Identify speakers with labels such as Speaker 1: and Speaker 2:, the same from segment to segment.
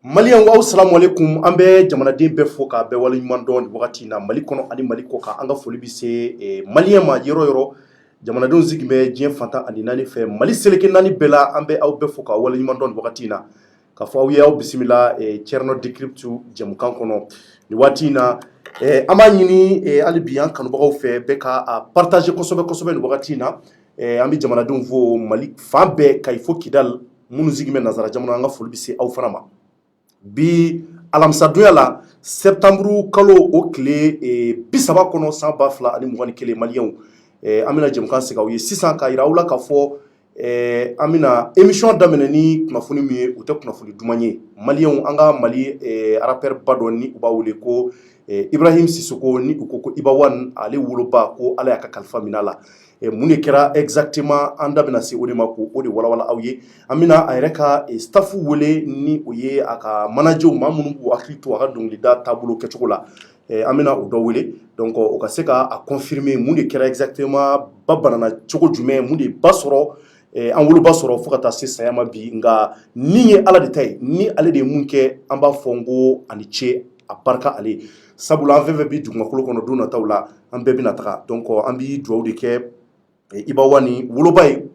Speaker 1: Maliyan aw salamu alaikum an bɛ jamanaden bɛɛ fo k'a bɛɛ waleɲuman dɔn nin wagati in na Mali kɔnɔ ani Mali kɔ kan an ka foli bɛ se Maliyɛn ma yɔrɔ yɔrɔ jamanadenw sigi bɛ diɲɛ fantan ani naani fɛ Mali seleke naani bɛɛ la an bɛ aw bɛɛ fo k'aw waleɲuman dɔn nin wagati in na k'a fɔ aw ye aw bisimila Thierno Decrypte jɛmukan kɔnɔ nin waati in na an b'a ɲini hali bi an kanubagaw fɛ bɛɛ ka partager kosɛbɛ kosɛbɛ nin wagati in na an bɛ jamanadenw fo Mali fan bɛɛ Kayi fo Kidal minnu sigi bɛ nazara jamana an ka foli bɛ se aw fana ma. Bi alamisadonya la septembre kalo o tile 30 kɔnɔ san 2021 Maliyɛnw an bɛna jɛmukan sigi aw ye sisan k'a yira aw la k'a fɔ an bɛna émission daminɛ ni kunnafoni min ye o tɛ kunnafoni duman ye Maliyɛnw an ka Mali rappeur ba dɔ ni u b'a wele ko Ibrahim Sisoko ni u ko ko Iba One ale woloba ko Ala y'a ka kalifa minɛ a la mun de kɛra exactement an da bɛna se o de ma ko o de walawala aw ye an bɛna a yɛrɛ ka staff wele ni o ye a ka managerw maa minnu b'u hakili to a ka dɔnkilida taabolo kɛcogo la an bɛna o dɔ wele donc o ka se k'a confirmer mun de kɛra exactement ba banana cogo jumɛn mun de ba sɔrɔ an woloba sɔrɔ fo ka taa se saya ma bi nka ni ye Ala de ta ye ni ale de ye mun kɛ an b'a fɔ n ko ani ce a barika ale sabula an fɛn fɛn bi dugumakolo kɔnɔ don nataw la an bɛɛ bɛna taga donc an bi dugawu de kɛ Iba One woloba ye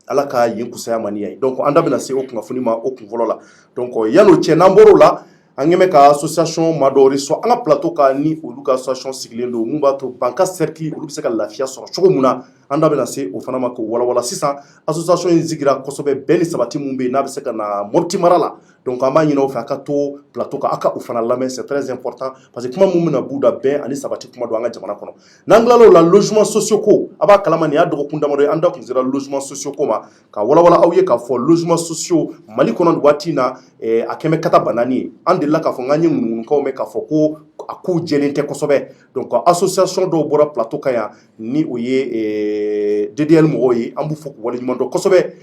Speaker 1: Ala ka yen kusaya maniya ye donc an da bɛna se o kunnafoni ma o kun fɔlɔ la donc yan'o cɛ n'an bɔr'o la an ɲɛmɛ ka association maa dɔw reçoit an ka plateau kan ni olu ka association sigilen don mun b'a to Banka Cercle olu bɛ se ka lafiya sɔrɔ cogo min na an da bɛna se o fana ma k'o walawala sisan association in sigira kosɛbɛ bɛn ni sabati mun bɛ yen n'a bɛ se ka na Mopti mara la donc an b'a ɲini aw fɛ a ka to plateau kan a ka o fana lamɛn c'est très important parce que kuma mun bɛna b'u da bɛn ani sabati kuma don an ka jamana kɔnɔ n'an tilal'o la logements sociaux ko a b'a kalama nin y'a dɔgɔkun damadɔ ye an da kun sera logements sociaux ko ma ka walawala aw ye k'a fɔ logements sociaux Mali kɔnɔ nin waati in na a kɛmɛ kata banani ye an delila k'a fɔ k'an ye ŋunuŋunukaw mɛn k'a fɔ ko a kow jɛlen tɛ kosɛbɛ donc association dɔw bɔra plateau kan yan ni o ye DDL mɔgɔw ye an b'u fɔ k'u waleɲuman dɔn kosɛbɛ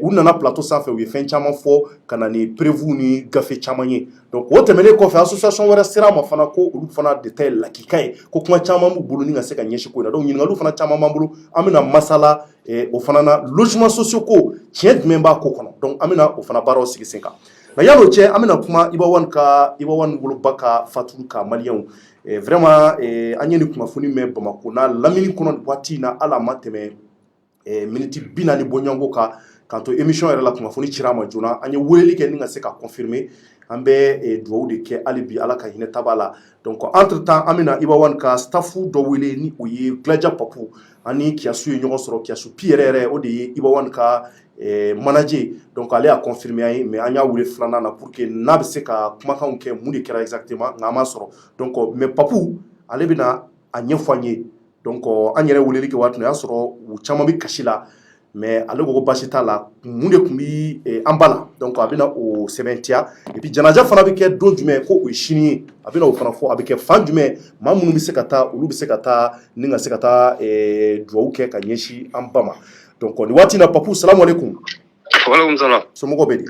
Speaker 1: u nana plateau sanfɛ u ye fɛn caman fɔ ka na ni prévu ni gafe caman ye donc o tɛmɛnen kɔfɛ association wɛrɛ sera a ma fana ko olu fana de ta ye lakika ye ko kuma caman b'u bolo ni ka se ka ɲɛsin ko in na donc ɲininkaliw fana caman b'an bolo an bɛna masala o fana na logements sociaux ko tiɲɛ jumɛn b'a ko kɔnɔ donc an bɛna o fana baaraw sigi sen kan nka yan'o cɛ an bɛna kuma Iba One woloba ka faturu ka Maliyɛnw vraiment an ye nin kunnafoni mɛn Bamako n'a lamini kɔnɔ nin waati in na hali a ma tɛmɛ miniti 40 bɔɲɔgɔnko kan k'an to émission yɛrɛ la kunnafoni cira a ma joona an ye weleli kɛ ni ka se ka confirmer an bɛ dugawu de kɛ hali bi Ala ka hinɛ taba la donc entre temps an bɛna Iba One ka staff dɔ wele ni o ye Gladia Papu ani Kiyasu ye ɲɔgɔn sɔrɔ Kiyasu Pi yɛrɛ o de ye Iba One ka manager donc ale y'a confirmer an ye mais an y'a wele filanan na pour que n'a bɛ se ka kumakanw kɛ mun de kɛra exactement nka an m'a sɔrɔ donc mais Papu ale bɛna a ɲɛfɔ an ye donc an yɛrɛ weleli kɛ waati min o y'a sɔrɔ u caman bɛ kasi la mais ale ko basi t'a la mun de tun bɛ an ba la donc a bɛna o sɛbɛntiya et puis janaja fana bɛ kɛ don jumɛn ko o ye sini ye a bɛna o fana fɔ a bɛ kɛ fan jumɛn maa minnu bɛ se ka taa olu bɛ se ka taa ni ka se ka taa dugawu kɛ ka ɲɛsin an ba ma donc nin waati in na Papu salamu alaikum.
Speaker 2: Waalaikum salam.
Speaker 1: Somɔgɔw bɛ di?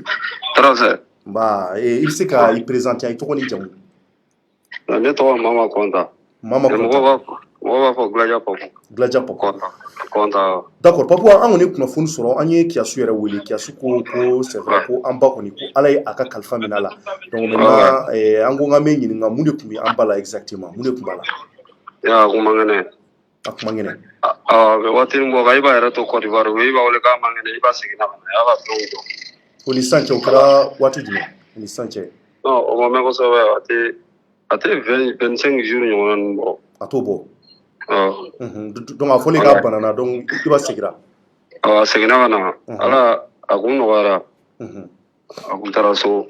Speaker 2: Tɔɔrɔ
Speaker 1: nba i bɛ se ka i présenter i tɔgɔ ni jamu.
Speaker 2: Ne tɔgɔ Mama Konta.
Speaker 1: Mama Konta.
Speaker 2: Mɔgɔw b'a fɔ Gladia Papu.
Speaker 1: Gladia Papu.
Speaker 2: Konta.
Speaker 1: D'accord Papu an kɔni kunnafoni sɔrɔ an ye Kiyasu yɛrɛ wele Kiyasu ko c'est vrai ko an ba kɔni ko Ala ye a ka kalifa minɛ a la donc maintenant an ko k'an bɛ ɲininka mun de tun bɛ an ba la exactement mun de tun b'a la.
Speaker 2: Ya kuma ŋɛnɛ.
Speaker 1: A kuma ŋɛnɛ.
Speaker 2: Waati min bɔ kan i b'a yɛrɛ to Côte d'Ivoire o i b'a wele k'a ma ŋɛnɛ i b'a seginna ka na a y'a ka fɛnw jɔ.
Speaker 1: O ni sisan cɛ o kɛra waati jumɛn o ni sisan cɛ.
Speaker 2: Non o ma mɛn kosɛbɛ a tɛ 25 jours ɲɔgɔnna ninnu bɔ. A
Speaker 1: t'o bɔ. Donc a fɔlen k'a banana donc i b'a seginna.
Speaker 2: A seginna ka na ala a kun nɔgɔyara a kun taara so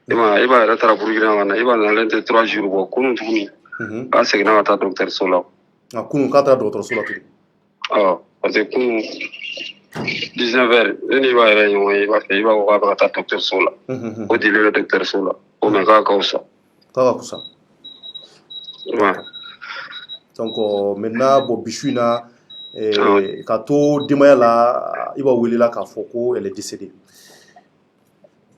Speaker 2: i b'a yɛrɛ taara Burukina ka na i b'a nalen tɛ 3 jours bɔ kunun tuguni k'a seginna ka taa dɔgɔtɔrɔso la. Kunun
Speaker 1: k'a taara dɔgɔtɔrɔso la tuguni.
Speaker 2: Parce que kunun 19 heures ne n'i b'a yɛrɛ ɲɔgɔn ye i b'a fɛ i b'a fɔ k'a bɛ ka taa dɔgɔtɔrɔso la o dili bɛ dɔgɔtɔrɔso la o mɛ k'a ka fusa.
Speaker 1: K'a ka kusa. Donc maintenant bon bisu in na ka to denbaya la i b'a welela k'a fɔ ko elle est décédée.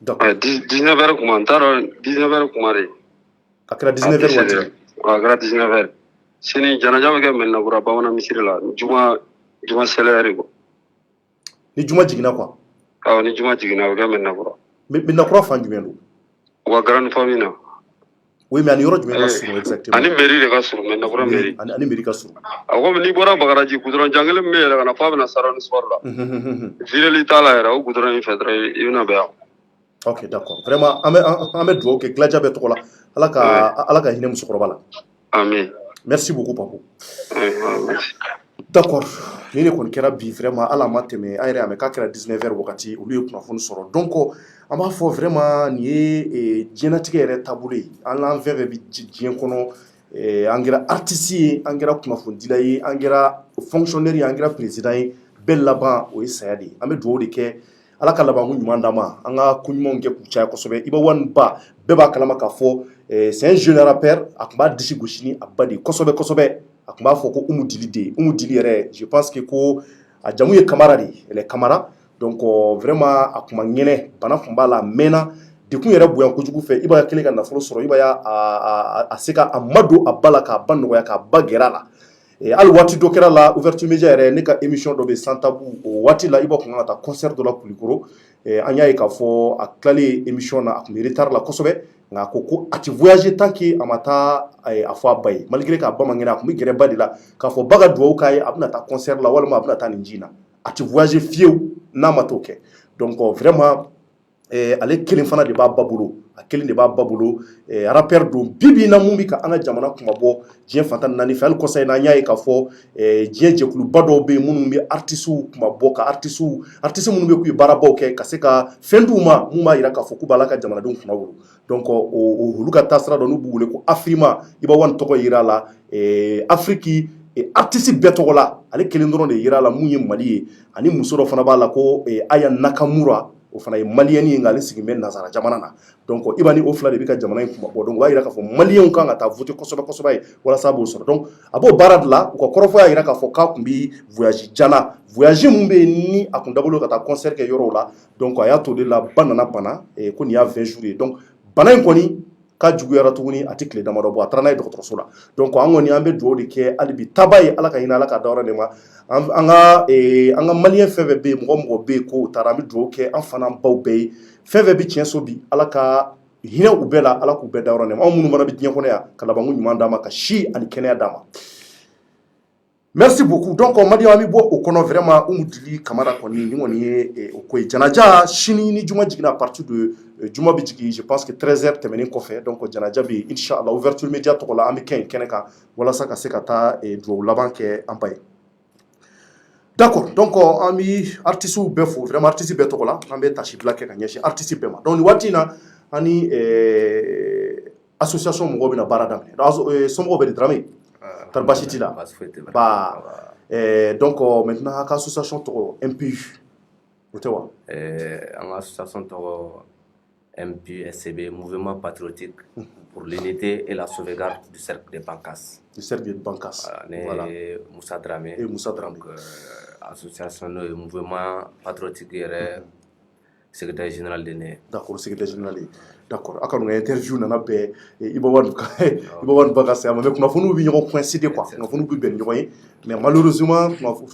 Speaker 2: D'accord. 19 heures kuma n t'a dɔn 19 heures kuma de.
Speaker 1: A kɛra 19 heures waati.
Speaker 2: A kɛra 19 heures. Sini janaja bɛ kɛ Mɛninakura Bamanan misiri la juma sɛlɛyɛri quoi.
Speaker 1: Ni juma jiginna quoi.
Speaker 2: Ni juma jiginna a bɛ kɛ Mɛninakura.
Speaker 1: Mɛninakura fan jumɛn don?
Speaker 2: Ou à grande famille, non?
Speaker 1: Oui, mais il y a exactement.
Speaker 2: Ani mairie de Kassou, mais n'abord mairie.
Speaker 1: Ani mairie Kassou.
Speaker 2: Ako ni bora bagaraji goudron jungle me la na fa na saran soir là. Vile l'Italie era au goudron infedra una ba.
Speaker 1: Ok, d'accord. Vraiment, Ahmed Dwo, que Gladja Betola, Alaka Hinem Sukrobala.
Speaker 2: Amen.
Speaker 1: Merci beaucoup, Papa. D'accord. Ni ne kɔni kɛra bi vraiment ala ma tɛmɛ an yɛrɛ y'a mɛn k'a kɛra 19h wagati olu ye kunnafoni sɔrɔ donc an b'a fɔ vraiment nin ye diɲɛnatigɛ yɛrɛ taabolo ye an n'an fɛn fɛn bɛ diɲɛ kɔnɔ an kɛra artiste ye an kɛra kunnafonidila ye an kɛra fonctionnaire ye an kɛra président ye bɛɛ laban o ye saya de ye an bɛ dugawu de kɛ ala ka labanko ɲuman d'an ma an ka ko ɲumanw kɛ k'u caya kosɛbɛ Iba One ba bɛɛ b'a kalama k'a fɔ c'est un jeune rappeur a tun b'a disi gosi ni a ba de ye kosɛbɛ kosɛbɛ a tun b'a fɔ ko Umu Dili de ye Umu Dili yɛrɛ je pense que ko a jamu ye Kamara de ye elle est Kamara donc vraiment a tun ma ŋɛnɛ bana tun b'a la a mɛnna dekun yɛrɛ bonya kojugu fɛ Iba kɛlen ka nafolo sɔrɔ Iba y'a se ka a madon a ba la k'a ba nɔgɔya k'a ba gɛrɛ a la hali waati dɔ kɛra la ouverture média yɛrɛ ne ka émission dɔ bɛ sans tabou o waati la Iba tun kan ka taa concert dɔ la Kulikoro an y'a ye k'a fɔ a tilalen émission na a tun bɛ retard la kosɛbɛ nka a ko a tɛ voyager tant que a ma taa a fɔ a ba ye malgré k'a ba ma ŋɛnɛ a tun bɛ gɛrɛ ba de la k'a fɔ ba ka dugawu k'a ye a bɛna taa concert la walima a bɛna taa nin ji in na a tɛ voyager fiyewu n'a ma t'o kɛ donc vraiment ale kelen fana de b'a ba bolo a kelen de b'a ba bolo rappeur don bibi na mun bi ka an ka jamana kuma bɔ diɲɛ fantan naani fɛ hali kɔsa in na an y'a ye k'a fɔ diɲɛ jɛkuluba dɔw bɛ yen minnu bɛ artistes kuma bɔ ka artistes minnu bɛ k'u ye baarabaw kɛ ka se ka fɛn d'u ma mun b'a jira k'a fɔ k'u b'a la ka jamanadenw kunna wolo donc olu ka taasira dɔ n'u b'u wele ko Afrima Iba One tɔgɔ yera a la Afrique artiste bɛɛ tɔgɔ la ale kelen dɔrɔn de yera a la mun ye Mali ye ani muso dɔ fana b'a la ko Aya Nakamura o fana ye maliyɛn ye nka ale sigilen bɛ nanzara jamana na donc Iba ni o fila de bɛ ka jamana in kuma bɔ donc o b'a jira k'a fɔ maliyɛnw kan ka taa voter kosɛbɛ kosɛbɛ ye walasa a b'o sɔrɔ donc a b'o baara de la u ka kɔrɔfɔ y'a jira k'a fɔ k'a tun bɛ voyage jan na voyage min bɛ yen ni a tun dabɔlen ka taa concert kɛ yɔrɔw la donc a y'a to de la ba nana bana ko nin y'a 20 jours ye donc bana in kɔni k'a juguyara tuguni a tɛ tile damadɔ bɔ a taara n'a ye dɔgɔtɔrɔso la donc an kɔni an bɛ dugawu de kɛ hali bi taba ye ala ka hinɛ ala ka dayɔrɔ de ma an ka maliyɛn fɛn fɛn bɛ yen mɔgɔ mɔgɔ bɛ yen ko taara an bɛ dugawu kɛ an fana baw bɛɛ ye fɛn fɛn bɛ tiɲɛ so bi ala ka hinɛ u bɛɛ la ala k'u bɛɛ dayɔrɔ de ma anw minnu fana bɛ diɲɛ kɔnɔ yan ka labanko ɲuman d'a ma ka si ani kɛnɛya d'a ma merci beaucoup donc Madi an bɛ bɔ o kɔnɔ vraiment Umu Dili Kamara kɔni nin kɔni ye o ko ye janaja sini ni juma jiginna à partir de juma bɛ jigin je pense que 13h tɛmɛnen kɔfɛ donc janaja bɛ yen inchallah ouverture média tɔgɔ la an bɛ kɛ yen kɛnɛ kan walasa ka se ka taa dugawu laban kɛ an ba ye d'accord donc an bɛ artistes bɛɛ fo vraiment artiste bɛɛ tɔgɔ la an bɛ tasi bila kɛ ka ɲɛsin artiste bɛɛ ma donc nin waati in na an ni association mɔgɔw bɛna baara daminɛ somɔgɔw bɛ di Dramé tari basi t'i la donc maintenant a ka association tɔgɔ MPU o tɛ wa
Speaker 3: an ka association tɔgɔ MPSCB Mouvement Patriotique pour l'unité et la sauvegarde du cercle de Bankas.
Speaker 1: Du cercle de Bankas.
Speaker 3: Voilà. Moussa Dramé.
Speaker 1: Et Moussa Dramé.
Speaker 3: Donc, association de Mouvement Patriotique secrétaire général de ne.
Speaker 1: D'accord, secrétaire général. D'accord. A ka interview nana bɛɛ Iba One Bankas mais kunnafoniw bɛ ɲɔgɔn coïncider quoi. Kunnafoniw bɛ bɛn ɲɔgɔn ye mais malheureusement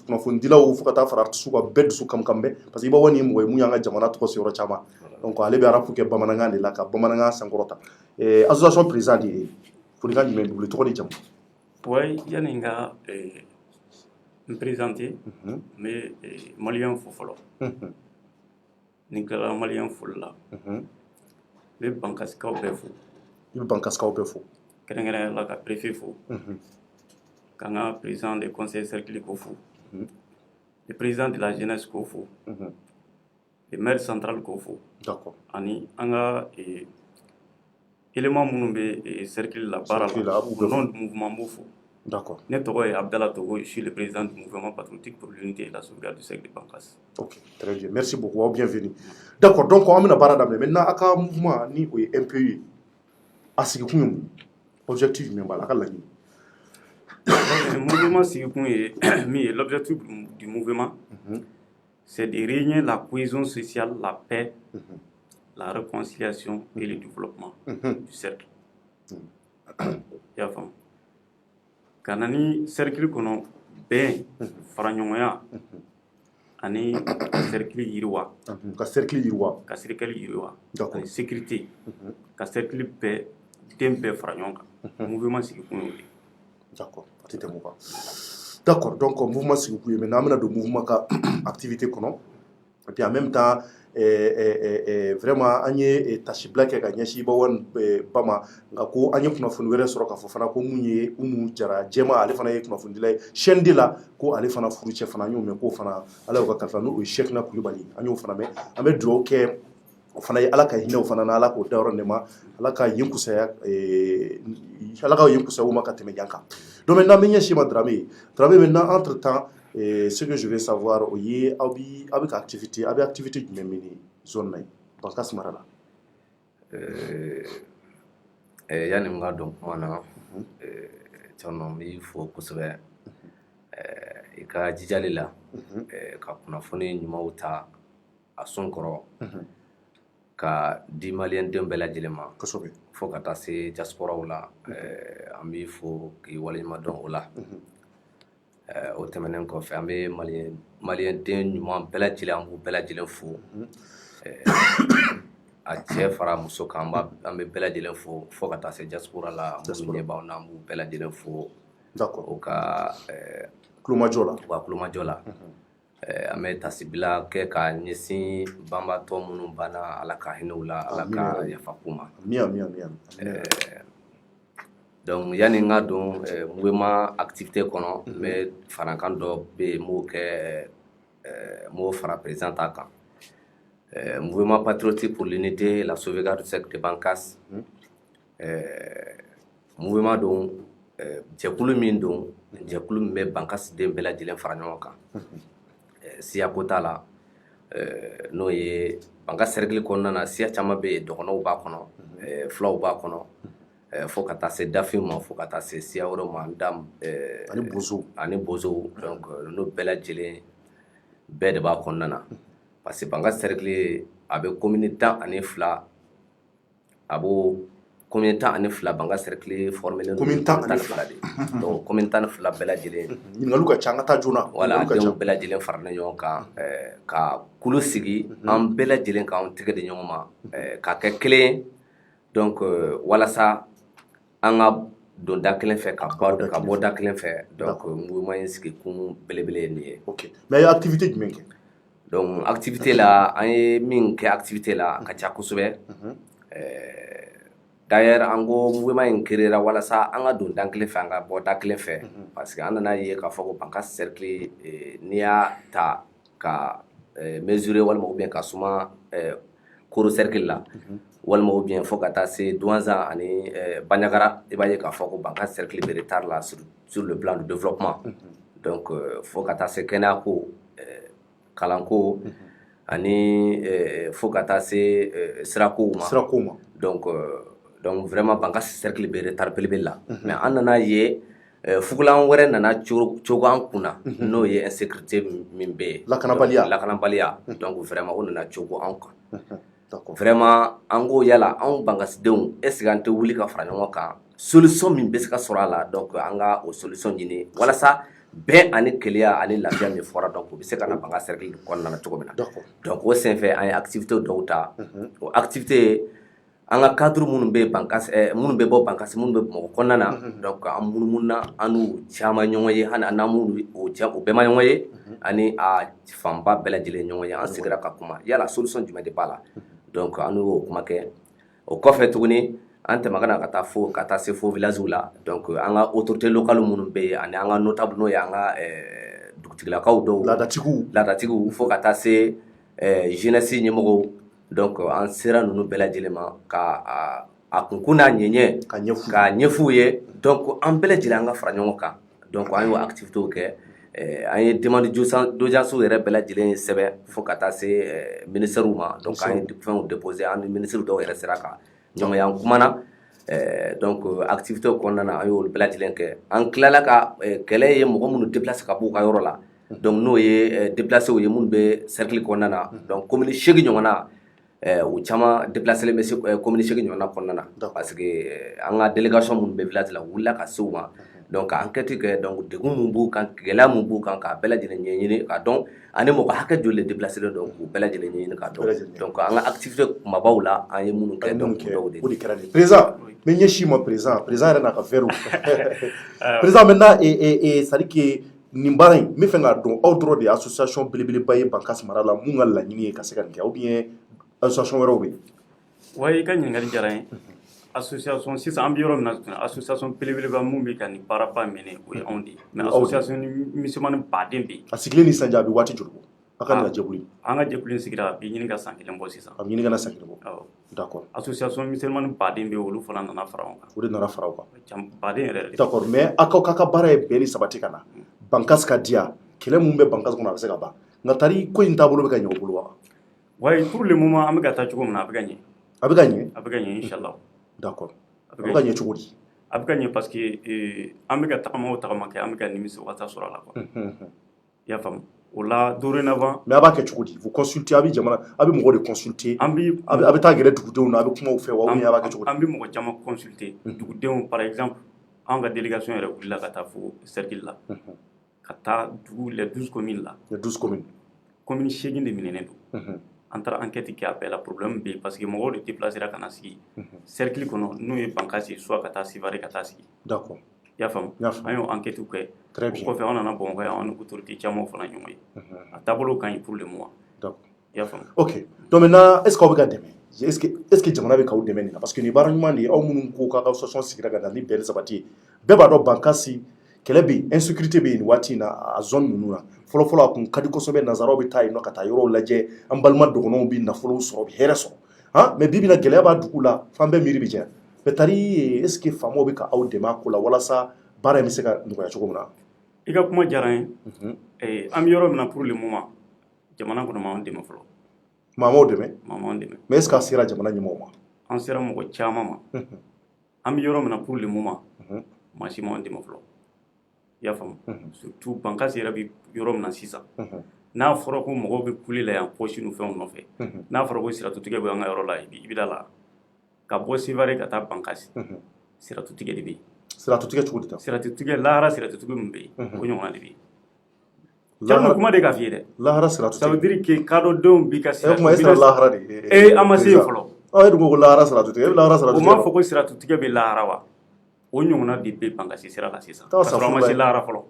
Speaker 1: kunnafonidilaw fo ka taa fara artistes ka bɛɛ dusu kam bɛ parce que Iba One ye mɔgɔ ye mun y'an ka jamana tɔgɔ seyɔrɔ caman donc ale bɛ arabu kɛ bamanankan de la ka bamanankan sankɔrɔta association président de ye folikan jumɛn b'i bolo tɔgɔ ni jamu.
Speaker 4: Oui, yani n ka n présenter n bɛ maliyɛn fo fɔlɔ ni n kilala maliyɛn foli la n bɛ bankasikaw bɛɛ fo.
Speaker 1: I bɛ bankasikaw bɛɛ fo.
Speaker 4: kɛrɛnkɛrɛnnenya la ka préfet fo ka n ka président des conseils cercles ko fo le président de la jeunesse ko fo le maire central ko fo ani an ka élément minnu bɛ cercle la baara la au nom du mouvement n b'o fo.
Speaker 1: D'accord.
Speaker 4: Ne tɔgɔ ye Abdallah Togo, je suis le président du mouvement patriotique pour l'unité et la sauvegarde du cercle de Bankas.
Speaker 1: Ok, très bien. Merci beaucoup. Bienvenue. D'accord, donc on va parler d'abord. Maintenant, à quel mouvement ni au MPU a signé un objectif même la calani.
Speaker 4: Le mouvement signé l'objectif du mouvement, c'est de réunir la cohésion sociale, la paix, la réconciliation et le développement du cercle. Kanani cercle kono ben fara ɲɔgɔnya ani cercle yiriwa
Speaker 1: ka cercle yiriwa
Speaker 4: ka cercle yiriwa ani sécurité ka cercle bɛɛ den bɛɛ fara ɲɔgɔn kan mouvement sigi kun ye
Speaker 1: d'accord a tɛ tɛmɛ o kan d'accord donc mouvement sigi kun ye mais n'an bɛna don mouvement ka activité kɔnɔ et puis en même temps vraiment an ye tasibila kɛ ka ɲɛsin Bawani ba ma nka ko an ye kunnafoni wɛrɛ sɔrɔ k'a fɔ fana ko mun ye Umu Jara Jɛma ale fana ye kunnafonidila ye chaîne 2 la ko ale fana furucɛ fana an y'o mɛn k'o fana Ala y'o ka kalifa n'o ye Cheikhna Kulibali an y'o fana mɛn an bɛ dugawu kɛ o fana ye Ala ka hinɛ o fana na Ala k'o dayɔrɔ nɛɛma Ala ka yen kusaya Ala ka yen kusaya u ma ka tɛmɛ yan kan donc maintenant an bɛ ɲɛsin ma Dramé maintenant entre temps ce que je veux savoir o ye aw bɛ ka activité jumɛn min ni zone na ye Bankas mara la
Speaker 3: yani n ka don kuma na cɛnɔ n b'i fo kosɛbɛ i ka jijali la ka kunnafoni ɲumanw ta a sun kɔrɔ ka di maliyɛn den bɛɛ lajɛlen ma fo ka taa se diasporaw la an b'i fo k'i waleɲuman dɔn o la o tɛmɛnen kɔfɛ an bɛ maliyɛn den ɲuman bɛɛ lajɛlen an b'u bɛɛ lajɛlen fo a cɛ fara muso kan an bɛ bɛɛ lajɛlen fo ka taa se diaspora la minnu ɲɛ b'anw na an b'u bɛɛ lajɛlen fo o ka kulomajɔ la an bɛ tasibila kɛ ka ɲɛsin banbatɔ minnu banna Ala ka hinɛw la Ala ka yafa k'u ma donc yani n ka don mouvement activité kɔnɔ n bɛ farakan dɔ bɛ yen n b'o fara président ta kan mouvement patriotique pour l'unité et la sauvegarde du cercle de Bankas mouvement don jɛkulu min don jɛkulu min bɛ Bankas den bɛɛ lajɛlen fara ɲɔgɔn kan siya ko t'a la n'o ye Bankas cercle kɔnɔna na siya caman bɛ yen dɔgɔnɔw b'a kɔnɔ fulaw b'a kɔnɔ fo ka taa se dafinw ma fo ka taa se siya wɛrɛw ma ani bozow donc n'o bɛɛ lajɛlen bɛɛ de b'a kɔnɔna na parce que Bankas cercle a bɛ commune 12 a b'o commune 12 Bankas cercle formé commune 12 de donc commune 12 bɛɛ lajɛlen
Speaker 1: ɲininkaliw ka ca an ka taa joona
Speaker 3: voilà denw bɛɛ lajɛlen faralen ɲɔgɔn kan ka kulu sigi an bɛɛ lajɛlen k'an tɛgɛ di ɲɔgɔn ma ka kɛ kelen ye donc walasa an ka don da kelen fɛ ka bɔ da kelen fɛ donc mouvement in sigi kun belebele ye nin ye
Speaker 1: ok mais a ye activité jumɛn kɛ
Speaker 3: donc activité la an ye min kɛ activité la a ka ca kosɛbɛ d'ailleurs an ko mouvement in créera walasa an ka don da kelen fɛ an ka bɔ da kelen fɛ parce que an nana ye k'a fɔ ko Bankas cercle n'i y'a ta ka mesurer walima ou bien ka suma koro cercle la walima ou bien fo ka taa se Douanza ani Bandiagara i b'a ye k'a fɔ ko Bankas cercle bɛ retard la sur le plan du développement donc fo ka taa se kɛnɛya ko kalanko ani fo ka taa se sirakow ma donc vraiment Bankas cercle bɛ retard belebele la mais an nana ye fugulan wɛrɛ nana cogo an kunna n'o ye insécurité min bɛ yen lakanabaliya donc vraiment o nana cogo an kan vraiment an ko yala anw Bankasdenw est-ce que an tɛ wuli ka fara ɲɔgɔn kan solution min bɛ se ka sɔrɔ a la donc an ka o solution ɲini walasa bɛn ani keleya ani lafiya min fɔra donc o bɛ se ka na Bankas cercle kɔnɔna na cogo min na donc o senfɛ an ye activité dɔw ta o activité an ka cadre minnu bɛ Bankas minnu bɛ bɔ Bankas minnu bɛ Bamakɔ kɔnɔna na donc an munumuna an n'u caman ɲɔgɔn ye hali n'an m'u o bɛɛ ma ɲɔgɔn ye ani a fanba bɛɛ lajɛlen ɲɔgɔn ye an sigira ka kuma yala solution jumɛn de b'a la donc an y'o kuma kɛ o kɔfɛ tuguni an tɛmɛna ka taa se fo village la donc an ka autorité locale minnu bɛ yen ani an ka notable n'o ye an ka dugutigilakaw dɔw laadatigiw fo ka taa se jeunesse ɲɛmɔgɔw donc an sera ninnu bɛɛ lajɛlen ma ka a kunkun n'a ɲɛɲɛ ka ɲɛf'u ye donc an bɛɛ lajɛlen an ka fara ɲɔgɔn kan donc an y'o activitéw kɛ an ye demande d'audience yɛrɛ bɛɛ lajɛlen sɛbɛn fo ka taa se ministère ma donc an ye fɛnw déposer an ni ministre dɔw yɛrɛ sera ka ɲɔgɔnya an kumana donc activitéw kɔnɔna na an y'olu bɛɛ lajɛlen kɛ an tilala ka kɛlɛ ye mɔgɔ minnu déplacer ka bɔ u ka yɔrɔ la donc n'o ye déplacer ye minnu bɛ cercle kɔnɔna na donc commune 8 ɲɔgɔnna u caman déplacer bɛ se commune 8 ɲɔgɔnna kɔnɔna na parce que an ka délégation minnu bɛ village la u wulila ka se u ma donc ka enquête kɛ donc degun mun b'u kan gɛlɛya mun b'u kan k'a bɛɛ lajɛlen ɲɛɲini ka dɔn ani mɔgɔ hakɛ joli de déplacé don k'u bɛɛ lajɛlen ɲɛɲini ka dɔn donc an ka activité kumabaw la an ye minnu kɛ donc dɔw de
Speaker 1: kɛra de président mais ɲɛsi ma président yɛrɛ n'a ka fɛrɛw président maintenant c'est à dire que nin baara in n bɛ fɛ k'a dɔn aw dɔrɔn de ye association belebeleba ye Bankasi mara la mun ka laɲini ye ka se ka nin kɛ ou bien association wɛrɛw bɛ yen.
Speaker 4: wa i ka ɲininkali diyara n ye association sisan an bɛ yɔrɔ min na tuguni association belebeleba mun bɛ ka nin baaraba minɛ o ye anw de ye mais association misɛnmanin baden bɛ yen. a sigilen ni sisan cɛ a bɛ waati joli bɔ a ka nin ka jɛkulu in. an ka jɛkulu in sigira a bɛ ɲini ka san 1 bɔ sisan. a bɛ ɲini ka na san 1 bɔ. d'accord. association misɛnmanin baden bɛ yen olu fana nana fara ɲɔgɔn kan. o de nana fara o kan. baden yɛrɛ de. d'accord mais aw ka baara ye bɛn ni sabati ka na Bankasi ka diya kɛlɛ mun bɛ Bankasi kɔnɔ a bɛ se ka ban nka tari ko in taabolo bɛ ka ɲɛ o bolo wa. wa pour le moment an bɛ ka taa cogo min na a bɛ ka ɲɛ. a bɛ ka ɲɛ. a bɛ ka ɲɛ inchallah. d'accord. a bɛ ka ɲɛ cogo di. a bɛ ka ɲɛ parce que an bɛ ka tagama o tagama kɛ an bɛ ka nimisiwasa sɔrɔ a la quoi. i y'a faamu. o la dorénavant. mais a b'a kɛ cogo di vous consultez a bɛ jamana a bɛ mɔgɔ de consulter. a bɛ taa gɛrɛ dugudenw na a bɛ kuma u fɛ wa ou bien a b'a kɛ cogo di. an bɛ mɔgɔ caman consulter dugudenw par exemple an ka délégation yɛrɛ wulila ka taa fo cercle la. ka taa dugu les 12 communes la. les 12 communes. commune 8 de minɛnen don. an taara enquête kɛ a bɛɛ la problème bɛ yen parce que mɔgɔw de déplacera ka na sigi cercle kɔnɔ n'o ye Bankasi soit ka taa Sivare ka taa sigi. d'accord. i y'a faamu. an y'o enquête kɛ. très bien. o kɔfɛ an nana Bamakɔ yan an ni autorité caman fana ɲɔgɔn ye. a taabolo ka ɲi pour le moment. d'accord. i y'a faamu. ok donc maintenant est ce que aw bɛ ka dɛmɛ est ce que jamana bɛ k'aw dɛmɛ nin na parce que nin baara ɲuman de ye aw minnu ko k'aw ka association sigira ka na ni bɛn ni sabati ye bɛɛ b'a dɔn Bankasi kɛlɛ bɛ yen insécurité bɛ yen nin waati in na a zone ninnu na fɔlɔfɔlɔ a kun ka di kosɛbɛ nanzaraw bɛ taa yen nɔ ka taa yɔrɔw lajɛ an balima dɔgɔnɔw bɛ nafolow sɔrɔ bi hɛrɛ sɔrɔ han mais bi bi in na gɛlɛya b'a dugu la f'an bɛɛ miiri bɛ janya mais tari est ce que faamaw bɛ ka aw dɛmɛ a ko la walasa baara in bɛ se ka nɔgɔya cogo min na. i ka kuma diyara n ye an bɛ yɔrɔ min na pour le moment jamana kɔnɔ m'anw dɛmɛ fɔlɔ. maa m'aw dɛmɛ. maa m'anw dɛmɛ. mais est ce que a sera jamana ɲɛmɔgɔw ma. an sera mɔgɔ caman ma. an bɛ yɔrɔ min na pour le moment maa si m'anw dɛmɛ fɔlɔ. i y'a faamu. surtout Bankasi yɛrɛ bɛ yɔrɔ min na sisan n'a fɔra ko mɔgɔw bɛ kule la yan poche ni fɛnw nɔfɛ n'a fɔra ko siratutigɛ bɛ an ka yɔrɔ la i bɛ da la ka bɔ Sivare ka taa Bankasi siratutigɛ de bɛ yen. siratutigɛ cogo di ta. siratutigɛ lahara siratutigɛ min bɛ yen o ɲɔgɔnna de bɛ yen. cɛ kuma de k'a f'i ye dɛ. lahara siratutigɛ. ça veut dire que kadɔdenw b'i ka siratutigɛ. kuma e sera lahara de. an ma se yen fɔlɔ. e dun ko lahara siratutigɛ e bɛ lahara siratutigɛ. o m'a fɔ ko siratutigɛ bɛ lahara wa. o ɲɔgɔnna de bɛ Bankasi sira la sisan ka sɔrɔ an ma se lahara fɔlɔ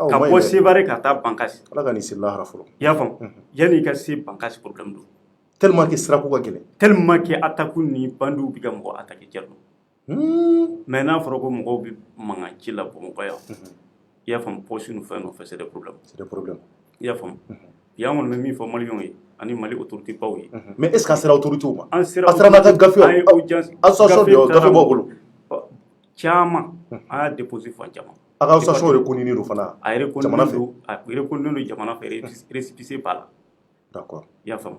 Speaker 4: ka bɔ Sivare ka taa Bankasi. ala ka nin se lahara fɔlɔ. i y'a faamu yanni i ka se Bankasi problème don. tellement que sirako ka gɛlɛn. tellement que attaque ni bandiw bɛ ka mɔgɔ attaquer cɛ don. mais n'a fɔra ko mɔgɔw bɛ mankan ci la Bamakɔ yan i y'a faamu poche ni fɛn nɔfɛ c'est des problèmes. c'est des problèmes. i y'a faamu bi an kɔni bɛ min fɔ maliyɛnw ye ani Mali autorité baw ye. mais est ce que a sera autorité ma. an sera n'a ka gafe ye. an ye audience association de gafe b'aw bolo. caman an y'a déposé fan caman. a ka association reconnu don fana. a reconnu don jamana fɛ récépissé b'a la. d'accord. i y'a faamu.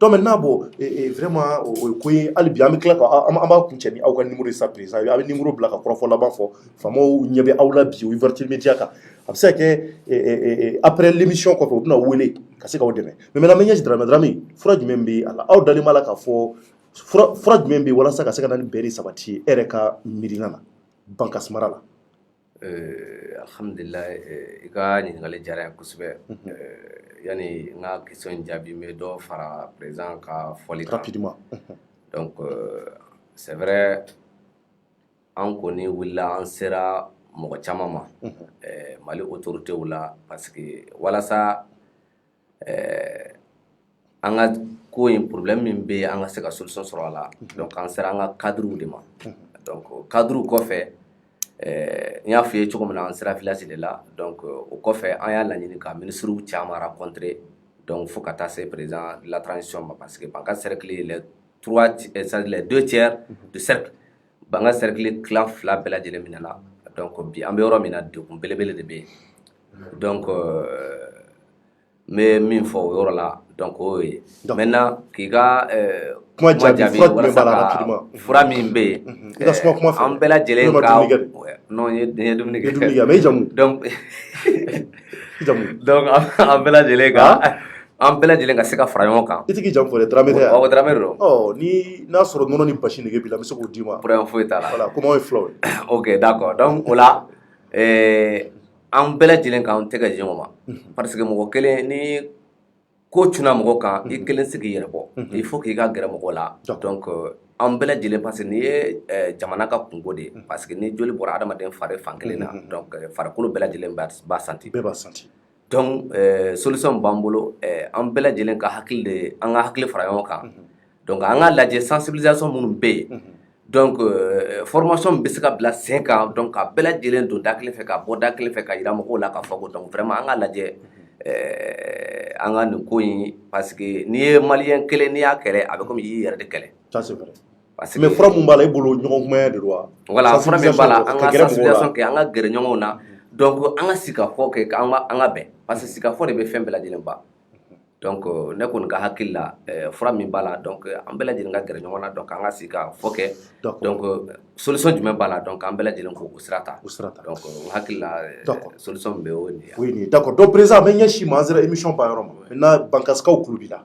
Speaker 4: donc maintenant bon vraiment o ye ko ye hali bi an bɛ tila ka an b'a kuncɛ ni aw ka numéro ye sa président a bɛ numéro bila ka kɔrɔfɔ laban fɔ faamaw ɲɛ bɛ aw la bi ouverture média kan a bɛ se ka kɛ après l'émission kɔfɛ u bɛna wele ka se k'aw dɛmɛ mais maintenant n bɛ ɲɛsi Dramé fura jumɛn bɛ a la aw dalen b'a la k'a fɔ fura jumɛn bɛ yen walasa ka se ka na ni bɛn ni sabati ye e yɛrɛ ka miirina na Bankasi mara la.
Speaker 3: alhamdulillah i ka ɲininkali diyara n ye kosɛbɛ yani n ka question in jaabi n bɛ dɔ fara président ka fɔli kan rapidement. donc c'est vrai an kɔni wulila an sera mɔgɔ caman ma Mali autoritéw la parce que walasa an ka ko in problème min bɛ an ka se ka solution sɔrɔ a la donc an sera an ka cadrew de ma donc cadrew kɔfɛ n y'a f'i ye cogo min na an sera village de la donc o kɔfɛ an y'a laɲini ka ministrew caman rencontrer donc fo ka taa se président de la transition ma parce que Bankasi cercle les 2 tiers de cercle Bankasi cercle clan 2 bɛɛ lajɛlen minɛna donc bi an bɛ yɔrɔ min na degun belebele de bɛ yen donc n bɛ min fɔ o yɔrɔ la donc o ye maintenant k'i ka kuma jaabi walasa ka fura min bɛ yen an bɛɛ lajɛlen ka non n ye dumuni kɛ donc an bɛɛ lajɛlen ka an bɛɛ lajɛlen ka se ka fara ɲɔgɔn kan
Speaker 1: i tigi jam fɔ dɛ Dramé tɛ yan
Speaker 3: awɔ Dramé don
Speaker 1: ni n'a sɔrɔ nɔnɔ ni basi nege b'i la n bɛ se k'o d'i ma
Speaker 3: problème foyi t'a la
Speaker 1: voilà comme anw ye filaw ye
Speaker 3: ok d'accord donc o la an bɛɛ lajɛlen k'an tɛgɛ di ɲɔgɔn ma parce que mɔgɔ kelen ni ko cunna mɔgɔ kan i kelen se k'i yɛrɛ bɔ il faut k'i ka gɛrɛ mɔgɔw la donc an bɛɛ lajɛlen parce que nin ye jamana ka kungo de ye parce que ni joli bɔra adamaden fari fan kelen na donc farikolo bɛɛ lajɛlen b'a santi
Speaker 1: bɛɛ b'a santi
Speaker 3: donc solution b'an bolo an bɛɛ lajɛlen ka hakili de an ka hakili fara ɲɔgɔn kan donc an ka lajɛ sensibilisation minnu bɛ yen donc formation bɛ se ka bila sen kan donc ka bɛɛ lajɛlen don da kelen fɛ ka bɔ da kelen fɛ ka yira mɔgɔw la k'a fɔ ko donc vraiment an ka lajɛ an ka nin ko in parce que n'i ye maliyɛn kelen n'i y'a kɛlɛ a bɛ komi i y'i yɛrɛ de kɛlɛ
Speaker 1: ça c'est vrai mais fura mun b'a la i bolo ɲɔgɔn kumaya de don wa
Speaker 3: voilà fura min b'a la an ka sensibilisation kɛ an ka gɛrɛ ɲɔgɔnw na donc an ka sigikafɔ kɛ an ka bɛn parce que sigikafɔ de bɛ fɛn bɛɛ lajɛlen ban donc ne kɔni ka hakili la fura min b'a la donc an bɛɛ lajɛlen ka gɛrɛ ɲɔgɔn na donc an ka sigikafɔ kɛ donc solution jumɛn b'a la donc an bɛɛ lajɛlen k'o sira ta donc n hakili la solution min bɛ o nin ye
Speaker 1: oui nin d'accord donc président an bɛ ɲɛsin ma an sera émission ban yɔrɔ ma maintenant bankasikaw kulo b'i la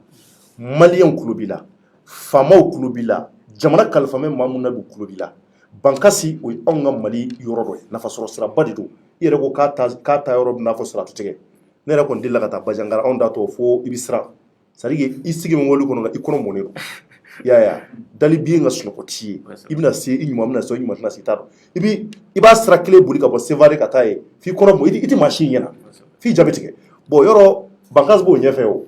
Speaker 1: maliyɛnw kulo b'i la faamaw kulo b'i la jamana kalifamɛ maa mun na b'u kulo b'i la bankasi o ye anw ka Mali yɔrɔ dɔ ye nafasɔrɔ siraba de don i yɛrɛ ko k'a ta yɔrɔ bɛ n'a fɔ siratu tigɛ ne yɛrɛ kɔni delila ka taa Bajangara anw da tɔ fo i bɛ siran c'est à dire que i sigi min wali kɔnɔ i kɔnɔ mɔnen don i y'a ye dali biye ka sunɔgɔ t'i ye i bɛna se i ɲuman bɛna se i ɲuman tɛna se i t'a dɔn i b'a sira kelen boli ka bɔ Sevare ka taa ye f'i kɔnɔ mɔ i tɛ maa si ɲɛna f'i jaabi tigɛ bon yɔrɔ bankasi b'o ɲɛfɛ o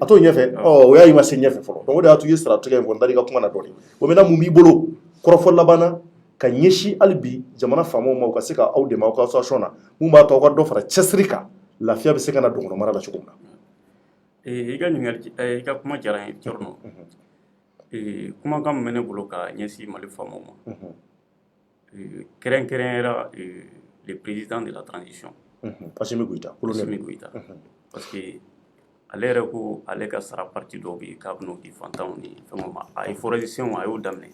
Speaker 1: a t'o ɲɛfɛ o y'a i ma se ɲɛfɛ fɔlɔ donc o de y'a to i ye sira tigɛ in fɔ n dar'i ka kuma na dɔɔni bon maintenant mun b'i bolo kɔrɔfɔ labanna ka ɲɛsin hali bi jamana faamaw ma u ka se ka aw dɛmɛ aw ka association na mun b'a to aw ka dɔ fara cɛsiri kan lafiya bɛ se ka na dɔnkɔnɔ mara la cogo min na.
Speaker 4: I ka ɲininkali i ka kuma diyara n ye Thierno kumakan min bɛ ne bolo ka ɲɛsin Mali faamaw ma kɛrɛnkɛrɛnyara le président de la transition
Speaker 1: Assimi Goïta
Speaker 4: parce que ale yɛrɛ ko ale ka sara parti dɔw bɛ yen k'a bɛn'o di fantanw ni fɛnw ma a ye forage-siɲɛw a y'o daminɛ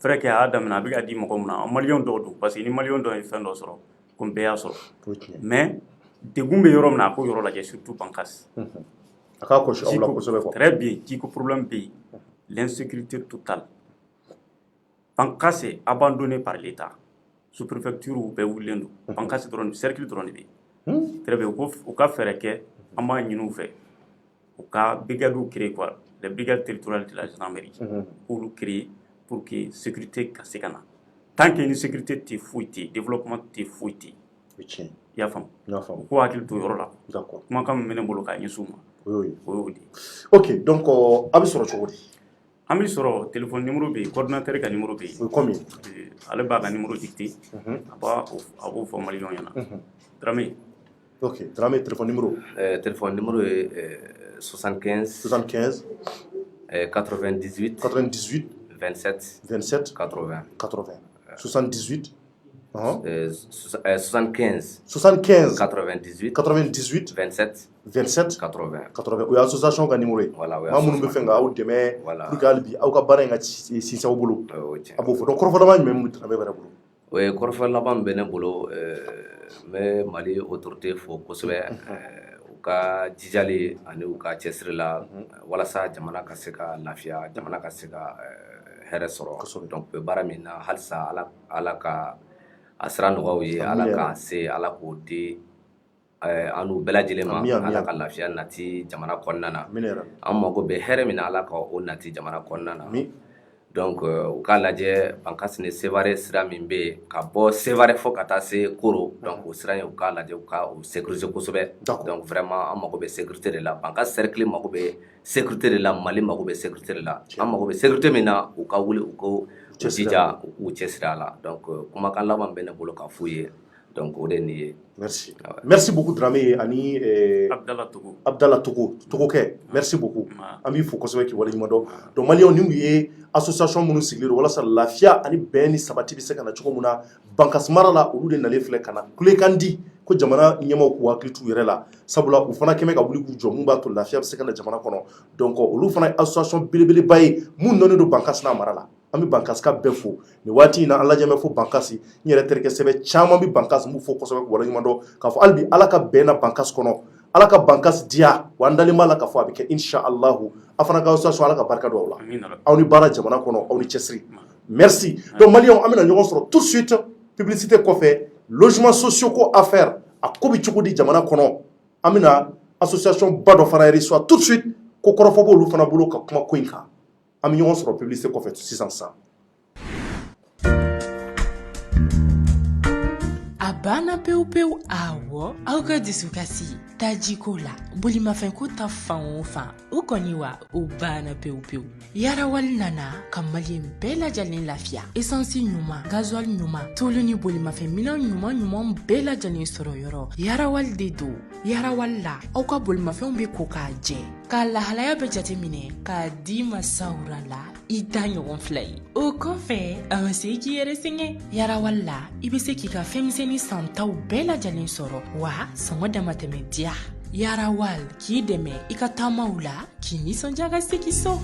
Speaker 4: vrai que a y'a daminɛ a bɛ ka di mɔgɔ min na maliyɛn dɔw don parce que ni maliyɛn dɔw ye fɛn dɔ sɔrɔ ko n bɛɛ y'a sɔrɔ mais degun bɛ yɔrɔ min na a k'o yɔrɔ lajɛ surtout bankasi
Speaker 1: a k'a kɔlɔsi aw la kosɛbɛ quoi
Speaker 4: très bien jiko problème bɛ yen l'insécurité totale bankasi est abandonné par l'État sous-préfecture bɛɛ wulilen don bankasi dɔrɔn cercle dɔrɔn de bɛ yen très bien u ka fɛɛrɛ kɛ an b'a ɲini u fɛ u ka brigades créer quoi les brigades territoriales de la gendarmerie k'olu créer pour que sécurité ka se ka na tant que ni sécurité tɛ foyi tɛ yen développement tɛ foyi tɛ yen i y'a faamu u k'u hakili to o yɔrɔ la kumakan min bɛ ne bolo k'a ɲɛsin u ma o y'o de ye
Speaker 1: ok donc a bɛ sɔrɔ cogo di
Speaker 4: an bɛ sɔrɔ téléphone numéro bɛ yen coordinateur ka numéro bɛ yen
Speaker 1: o ye combien
Speaker 4: ale b'a ka numéro dicté a b'o fɔ maliyɛnw ɲɛna Dramé.
Speaker 1: Ok, Dramé, téléphone numéro
Speaker 3: téléphone numéro est 75 98 27 80
Speaker 1: 78
Speaker 3: 75
Speaker 1: 98 27
Speaker 3: 80
Speaker 1: o ye association ka numéro ye maa minnu bɛ fɛ ka aw dɛmɛ pour que hali bi aw ka baara in ka sinsin aw bolo a b'o fɔ donc kɔrɔfɔ laban jumɛn bɛ Dramé yɛrɛ bolo
Speaker 3: o ye kɔrɔfɔ laban min bɛ ne bolo n bɛ Mali autorité fo kosɛbɛ u ka jijali ani u ka cɛsiri la walasa jamana ka se ka lafiya jamana ka se ka hɛrɛ sɔrɔ donc u bɛ baara min na halisa ala ka a sira nɔgɔyaw ye ala k'a se ala k'o di an n'u bɛɛ lajɛlen ma ala ka lafiya nati jamana kɔnɔna na an mago bɛ hɛrɛ min na ala ka o nati jamana kɔnɔna na donc u k'a lajɛ bankasi ni Sevare sira min bɛ yen ka bɔ Sevare fo ka taa se Koro donc o sira in u k'a lajɛ u ka o sécuriser kosɛbɛ donc vraiment an mago bɛ sécurité de la bankasi cercle mago bɛ sécurité de la Mali mago bɛ sécurité de la an mago bɛ sécurité min na u ka wuli u ko jija u cɛsiri a la donc kumakan laban bɛ ne bolo ka f'u ye donc o de nin ye
Speaker 1: merci beaucoup Dramé ani Abdallah Togo kɛ merci beaucoup an b'i fo kosɛbɛ k'i waleɲuman dɔn donc maliyɛnw ni u ye association minnu sigilen don walasa lafiya ani bɛn ni sabati bɛ se ka na cogo min na bankasi mara la olu de nalen filɛ ka na kulekan di ko jamana ɲɛmaaw k'u hakili t'u yɛrɛ la sabula u fana kɛmɛ ka wuli k'u jɔ mun b'a to lafiya bɛ se ka na jamana kɔnɔ donc olu fana ye association belebeleba ye mun nɔnnen don bankasi n'a mara la an bɛ bankasika bɛɛ fo nin waati in na an lajɛmɛ fo bankasi n yɛrɛ terikɛ sɛbɛ caman bɛ bankasi n b'u fo kosɛbɛ k'u waleɲuman dɔn k'a fɔ hali bi ala ka bɛn na bankasi kɔnɔ ala ka bankas dia wa andali mala ka fo abike insha Allah afana ka association ala ka barka do wala aw ni bara jamana kono aw ni chesri merci donc malion amina ñogon soro tout de suite publicité ko fait logements sociaux ko affaire a ko bi di jamana kono amina association bado fana reçoit tout de suite ko korofo bo lu fana bulo ka kuma ko inka am ñogon soro publicité ko fait 600
Speaker 5: Abana peu awo auga disukasi tajikola bolimafɛn ko ta fan o fan o kɔni wa o banna pewu yarawal nana ka maliyɛn bɛɛ lajɛlen lafiya esansi ɲuman gasoil ɲuman tulu ni bolimafɛn minɛn ɲuman bɛɛ lajɛlen sɔrɔ yɔrɔ yarawal de don yarawal la aw ka bolimafɛnw bɛ ko k'a jɛ k'a lahalaya bɛ jateminɛ k'a di masawura la i da ɲɔgɔn fila ye o kɔfɛ a ma se k'i yɛrɛ sɛgɛn yarawal la i bɛ se k'i ka fɛnmisɛnnin santaw bɛɛ lajɛlen sɔrɔ wa sɔngɔ damatɛmɛ diya yarawal k'i dɛmɛ i ka taamaw la k'i nisɔndiya ka segin so.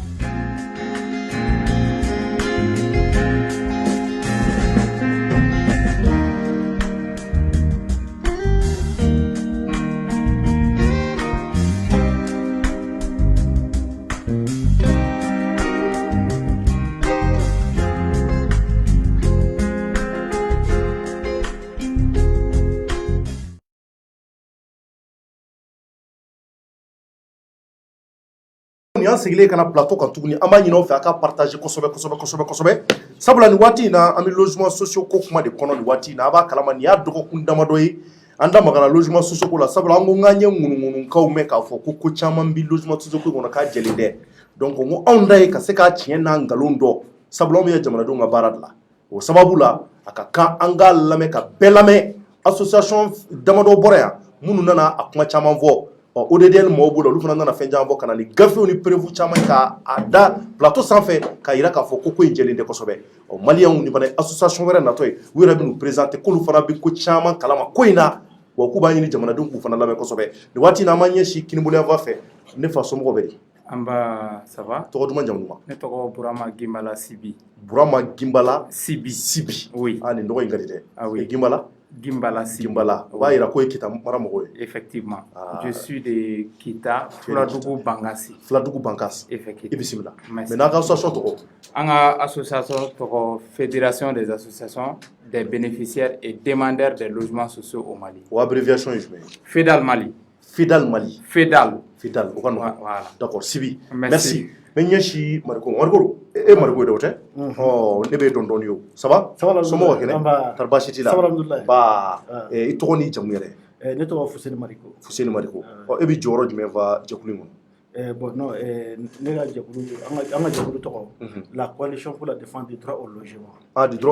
Speaker 1: ni an sigilen kana plateau kan tuguni an b'a ɲini aw fɛ a ka partager kosɛbɛ sabula ni waati in na an bɛ logement sociaux ko kuma de kɔnɔ ni waati in na a b'a kalama nin y'a dɔgɔkun damadɔ ye an da magana logement sociaux ko la sabula an ko k'an ye ŋunuŋunukaw mɛn k'a fɔ ko caman bi logement sociaux ko kɔnɔ k'a jɛlen dɛ donc n ko anw da ye ka se k'a tiɲɛ n'a nkalon dɔn sabula anw bɛ jamanadenw ka baara de la o sababu la a ka kan an k'a lamɛn ka bɛɛ lamɛn association damadɔ bɔra yan minnu nana a kuma caman fɔ ODDL mɔgɔw b'o la olu fana nana fɛn caman fɔ ka na ni gafew ni prévu caman ka a da plateau sanfɛ k'a yira k'a fɔ ko in jɛlen tɛ kosɛbɛ maliyɛnw ni fana association wɛrɛ natɔ ye u yɛrɛ bɛ n'u présenter k'olu fana bɛ ko caman kalama ko in na wa k'u b'a ɲini jamanadenw k'u fana lamɛn kosɛbɛ nin waati in na an b'an ɲɛsin Kinibolo yanfan fɛ ne fa somɔgɔw bɛ di
Speaker 6: an ba ça va
Speaker 1: tɔgɔ duman jamu duman
Speaker 6: ne tɔgɔ Burama Gimbala Sibi
Speaker 1: Burama Gimbala
Speaker 6: Sibi oui
Speaker 1: nin nɔgɔ in ka di dɛ
Speaker 6: ah oui
Speaker 1: Gimbala
Speaker 6: Sibi
Speaker 1: Gimbala o b'a yira ko ye Kita mara mɔgɔ ye
Speaker 6: effectivement je suis de Kita Fuladugu Bankasi effectivement
Speaker 1: i bisimila mais n'a ka association tɔgɔ
Speaker 6: an ka association tɔgɔ Fédération des associations des bénéficiaires et demandeurs des logements sociaux au Mali
Speaker 1: o abréviation ye jumɛn ye
Speaker 6: FEDAL Mali
Speaker 1: o ka nɔgɔn
Speaker 6: voilà
Speaker 1: d'accord Sibi merci mais ɲɛsi Mariko e Mariko ye dɛ o tɛ ne bɛ dɔn dɔɔni o ça va somɔgɔw kɛnɛ kɔri baasi t'i la ba i tɔgɔ n'i jamu yɛrɛ
Speaker 7: ne tɔgɔ Fuseni Mariko
Speaker 1: e bɛ jɔyɔrɔ jumɛn fa jɛkulu in kɔnɔ
Speaker 7: bon non ne ka jɛkulu an ka jɛkulu tɔgɔ la coalition pour la défense du droit au logement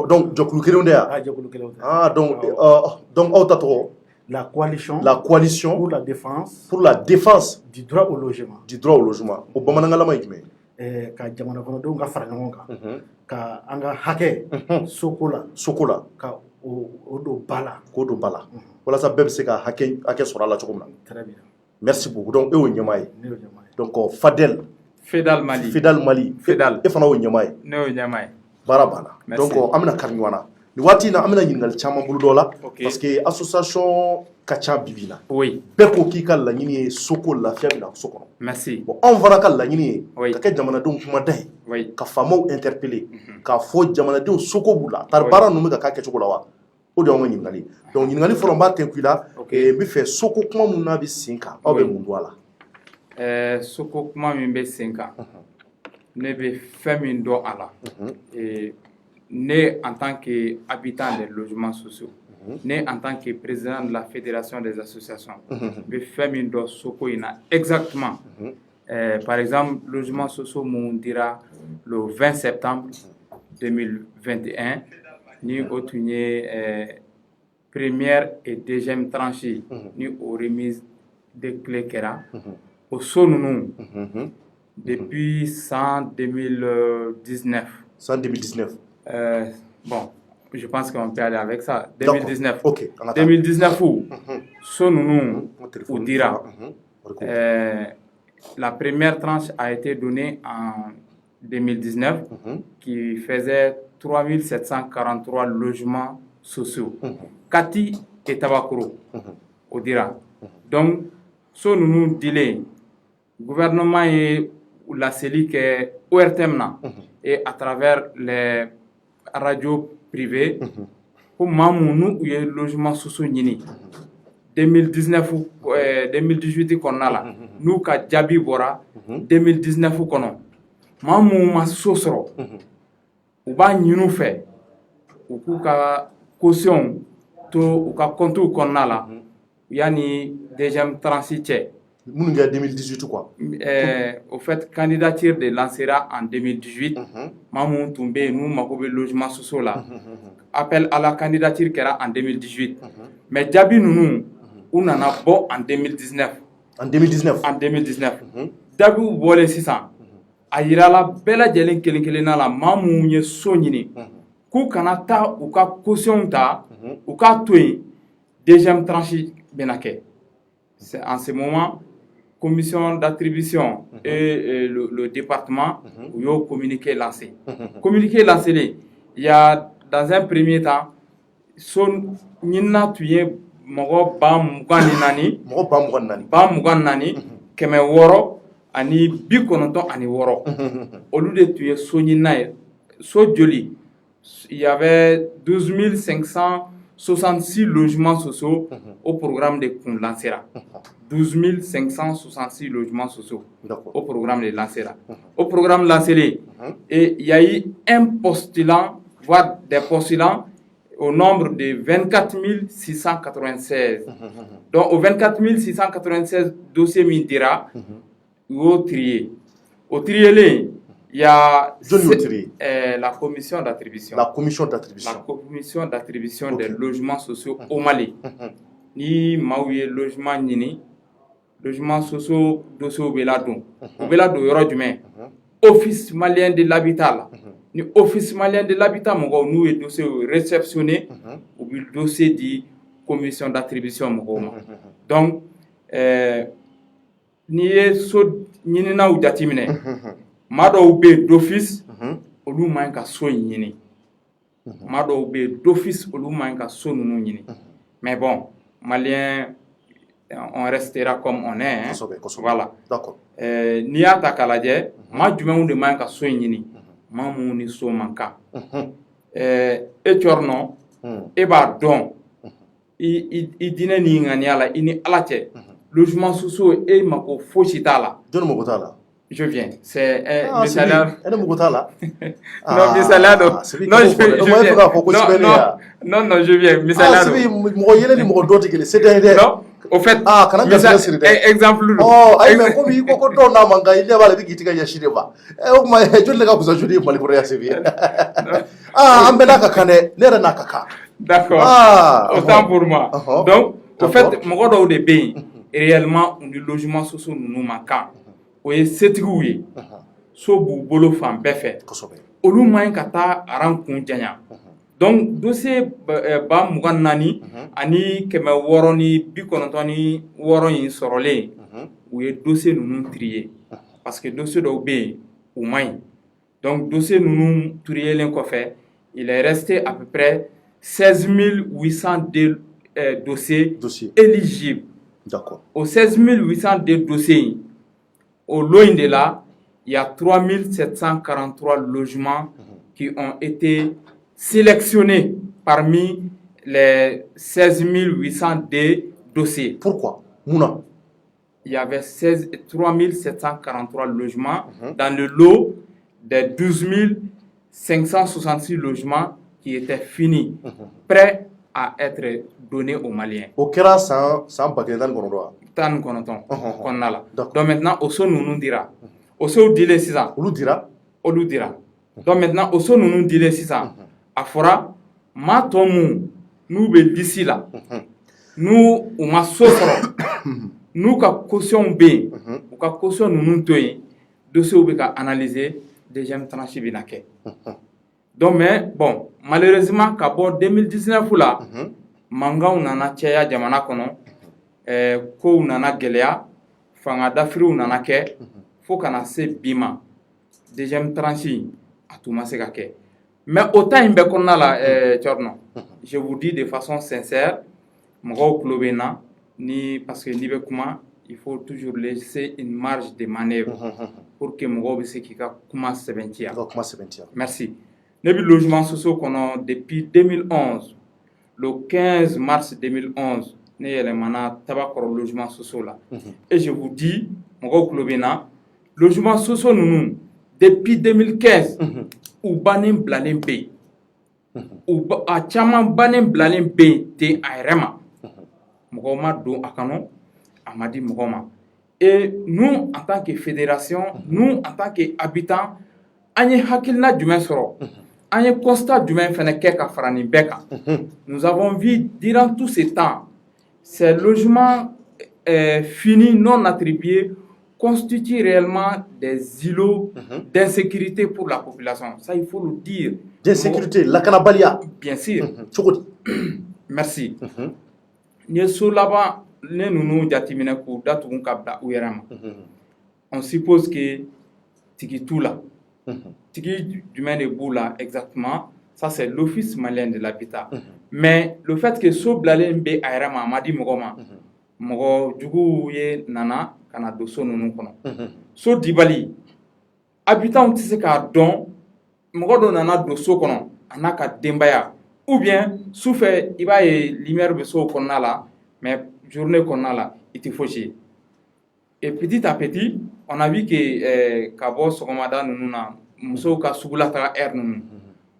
Speaker 1: donc jɛkulu kelenw tɛ yan
Speaker 7: jɛkulu kelenw tɛ
Speaker 1: donc aw ta tɔgɔ
Speaker 7: la coalition
Speaker 1: pour
Speaker 7: la défense
Speaker 1: du droit au logement o bamanangalama ye jumɛn
Speaker 7: ka jamana kɔnɔdenw ka fara ɲɔgɔn kan ka an ka hakɛ soko la ka o don ba la
Speaker 1: k'o don ba la walasa bɛɛ bɛ se ka hakɛ sɔrɔ a la cogo min na
Speaker 7: très bien
Speaker 1: merci beaucoup donc e y'o ɲɛmaa ye donc
Speaker 6: FEDAL Mali
Speaker 1: e fana y'o ɲɛmaa ye
Speaker 6: ne y'o ɲɛmaa ye
Speaker 1: baara banna donc an bɛna kari ɲɔgɔn na nin waati in na an bɛna ɲininkali caman bolo dɔ la parce que association ka ca bi na bɛɛ ko k'i ka laɲini ye soko lafiya bɛ na so kɔnɔ
Speaker 6: merci
Speaker 1: bon anw fana ka laɲini ye ka kɛ jamanadenw kumada ye ka faamaw interpeller k'a fɔ jamanadenw soko b'u la tari baara ninnu bɛ ka k'a kɛcogo la wa o de y'anw ka ɲininkali donc ɲininkali fɔlɔ n b'a tɛnku i la n bɛ fɛ soko kuma min n'a bɛ sen kan aw bɛ mun dɔn a la
Speaker 6: soko kuma min bɛ sen kan ne bɛ fɛn min dɔn a la ne en tant qu'habitant des logements sociaux ne en tant que président de la fédération des associations bɛ fɛn min dɔn soko in na exactement par exemple logements sociaux mun dira le 20 septembre 2021 ni o tun ye première et deuxième tranche ni o remise de clé kɛra o so ninnu depuis 2019 bon je pense qu'on peut aller avec ça 2019 2019 où so ninnu o dira la première tranche a été donnée en 2019 qui faisait 3743 logements sociaux. Kati et Tabakoro, on dira. Donc, so nunu dile gouvernement ye la CELI kɛ ORTM na et à travers les radios privées ko maa mun n'u ye logement sociaux ɲini 2018 kɔnɔna la n'u ka jaabi bɔra 2019 kɔnɔ maa mun ma so sɔrɔ u b'a ɲini u fɛ u k'u ka caution to u ka comptes kɔnɔna la yani deuxième tranche cɛ.
Speaker 1: Minnu kɛ 2018 quoi.
Speaker 6: Au fait candidature de lancera en 2018 maa mun tun bɛ yen n'u mago bɛ logement sociaux la appel à la candidature kɛra en 2018 mais jaabi ninnu u nana bɔ en 2019.
Speaker 1: En 2019.
Speaker 6: En 2019. Jaabiw bɔlen sisan a yirala bɛɛ lajɛlen kelen kelenna la maa mun ye so ɲini k'u kana taa u ka caution ta u k'a to yen deuxième tranche bɛna kɛ. C'est en ce moment commission d'attribution et le département où il y a communiqué lancé. Communiqué lancé, il y a dans un premier temps, son nina tuye mogo ba mugani nani, ba mugani nani, keme woro ani bi kononton ani woro. Au lieu de tuer son nina, so joli, il y avait 12 566 logements sociaux au programme de Lancera. 12 566 logements sociaux au programme de Lancera. Au programme Lancera, et il y a eu un postulant, voire des postulants, au nombre de 24 696. Donc, aux 24 696 dossiers Mindira, au trier. Au trier, il y a la commission d'attribution.
Speaker 1: La commission d'attribution.
Speaker 6: La commission d'attribution des logements sociaux au Mali. Ni maouye logement nini, logement sociaux dossier au Beladon. Au Beladon, il y aura du main. Office malien de l'habitat. Ni office malien de l'habitat, nous est dossier réceptionné ou le dossier dit commission d'attribution. Donc, ni so nini na ou datimine. Mado be d'office olu man ka so ɲini mado be d'office olu man ka so nunu ɲini mais bon malien on restera comme on est hein? Voilà
Speaker 1: d'accord
Speaker 6: n'i y'a ta k'a lajɛ ma jumɛnw de man ka so ɲini ma mun ni so man kan e cɔrɔnɔ e b'a dɔn i dinɛ ni ŋaniya la i ni ala cɛ logement sociaux e mako fosi t'a la
Speaker 1: jɔnni mako t'a la.
Speaker 6: Je viens. C'est Misala.
Speaker 1: Elle est là.
Speaker 6: Non, Misala. Non, je viens. Misala. Non, au fait. Exemple.
Speaker 1: Oh, mais comme il faut qu'on donne un manga, il y a pas de qui t'a yachiré ba. Oh, mais je l'ai pas besoin de dire mal pour rien servir. Ah, ambelaka kane, n'era nakaka.
Speaker 6: D'accord. Autant pour moi. Donc, au fait, mon gars de bain, réellement, on dit logement social nous manquons. O ye setigiw ye so b'u bolo fan bɛɛ fɛ olu man ɲi ka taa aran kun janya donc dossier ba 24 ani 696 in sɔrɔlen u ye dossier ninnu trier parce que dossier dɔw bɛ yen u man ɲi donc dossier ninnu trierlen kɔfɛ il est resté à peu près 16 802 dossiers éligibles.
Speaker 1: D'accord.
Speaker 6: Aux 16 802 dossiers au loin de là, il y a 3743 logements qui ont été sélectionnés parmi les 16 802 dossiers.
Speaker 1: Pourquoi? Mouna.
Speaker 6: Il y avait 3743 logements dans le lot des 12 566 logements qui étaient finis, prêts à être donnés aux Maliens.
Speaker 1: Au Kera, sans baguette dans le Gondoa.
Speaker 6: Tan konoton qu'on a là. Donc maintenant, au son nous dira. Au son dile sisa.
Speaker 1: Olu dira.
Speaker 6: Olu dira. Donc maintenant, au son nous dile sisa. Afora, ma tomu, nous be d'ici là. Nous, ou ma sofro. Nous ka caution B. Ou ka caution nous toye. Dossier ou ka analyser. Deuxième tranche binake. Donc mais bon, malheureusement, qu'à bord 2019 là, manga ou nana tchaya jamana kono. Ko nana gɛlɛya fanga dafiriw nana kɛ fo kana se bi ma deuxième tranche a tun ma se ka kɛ mais au temps in bɛɛ kɔnɔna la Tchorno je vous dis de façon sincère mɔgɔw tulo bɛ n na ni parce que n'i bɛ kuma il faut toujours laisser une marge de manœuvre pour que mɔgɔw bɛ se k'i ka kuma sɛbɛntiya. Merci. Ne bɛ logement sociaux kɔnɔ depuis 2011 le 15 mars 2011 ne yɛlɛmana Tabakɔrɔ logement sociaux la. Et je vous dis mɔgɔw tulo bɛ n na logement sociaux ninnu depuis 2015 u bannen bilalen bɛ yen a caman bannen bilalen bɛ yen ten a yɛrɛ ma mɔgɔw ma don a kɔnɔ a ma di mɔgɔw ma. Et nous en tant que fédération nous en tant que habitants an ye hakilina jumɛn sɔrɔ an ye constat jumɛn fɛnɛ kɛ ka fara nin bɛɛ kan. Nous avons vu durant tout ce temps ces logements finis non attribués constituent réellement des îlots d'insécurité pour la population. Ça, il faut le dire.
Speaker 1: D'insécurité, la canabalia.
Speaker 6: Bien sûr. Merci. On suppose que Tiki Toula, Tiki du de Boula, exactement, ça c'est l'Office malien de l'habitat. Mais le fait que Soblalembe Ayrama m'a dit Mogoma, Mogo Djougou ye Nana, Kanado so non kono. So Dibali, habitant tisse ka don, Mogo Nana dosso kono, Anaka Dembaya, ou bien souffre, il va y lumière de so konala, mais journée konala, il te faut chier. Et petit à petit, on a vu que Kabo Sokomada Nununa, Mousso Kasugulata Air Nunu,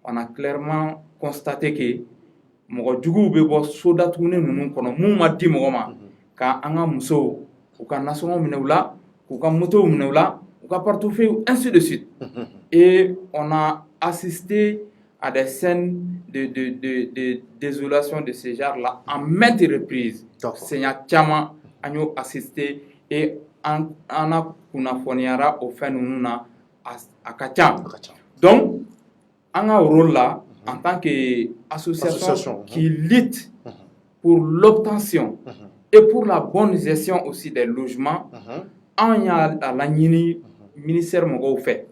Speaker 6: on a clairement constaté que Mogo Djougou Bebo Soda Toune Nunu kono, Mouma di Mogoma, Ka Anga Mousso, ou Ka National Mineula, ou Ka Moto Mineula, ou Ka Partoufé, ainsi de suite. Et on a assisté à des scènes de désolation de ce genre-là en maintes reprises. Seigneur Tchama a assisté et on a kunafoniara au fin nuna à Kacham. Donc, on a un rôle là en tant qu'association qui lutte pour l'obtention et pour la bonne gestion aussi des logements. On y a la ministère Mogo fait.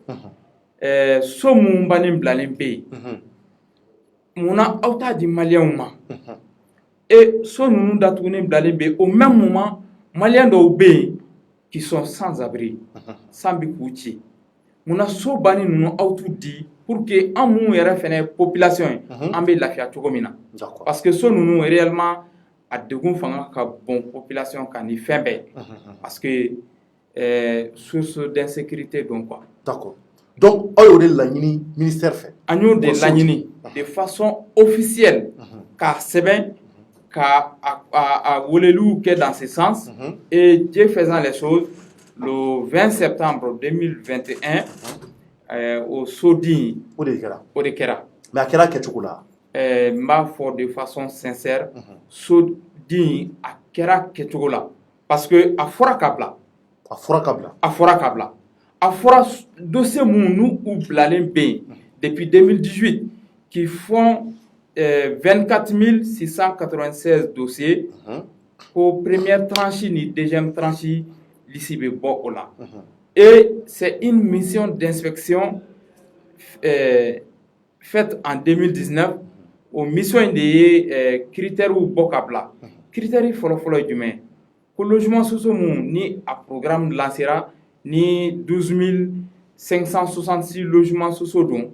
Speaker 6: So mumbanim blalimbe. Muna auta di Maliens. Et so nous datounem blalimbe au même moment Maliens d'Obé qui sont sans abri, sans bikouti. Muna so bani nous auto dit pour que en mou yere fene population en be lafia togomina. Parce que so nous réellement a degun fanga ka bon population kan ni febe. Parce que source d'insécurité donc quoi.
Speaker 1: D'accord. Donc, on a le ministère fait.
Speaker 6: On a de façon officielle, car c'est bien, car à Wolelou qui est dans ce sens, et Dieu faisant les choses, le 20 septembre 2021, au Sodi, au Dekera.
Speaker 1: Mais à quel âge tu es
Speaker 6: là? De façon sincère, Sodi à Kera Ketchoula. Parce que à Forakabla. A fora dossier nous ou blalen B depuis 2018 qui font 24 696 dossiers pour première tranche ni deuxième tranche l'ici là. Et c'est une mission d'inspection faite en 2019 aux missions des critères ou bokabla. Critères follow du pour logement social ni à programme lancera ni 12 566 logements sociaux dont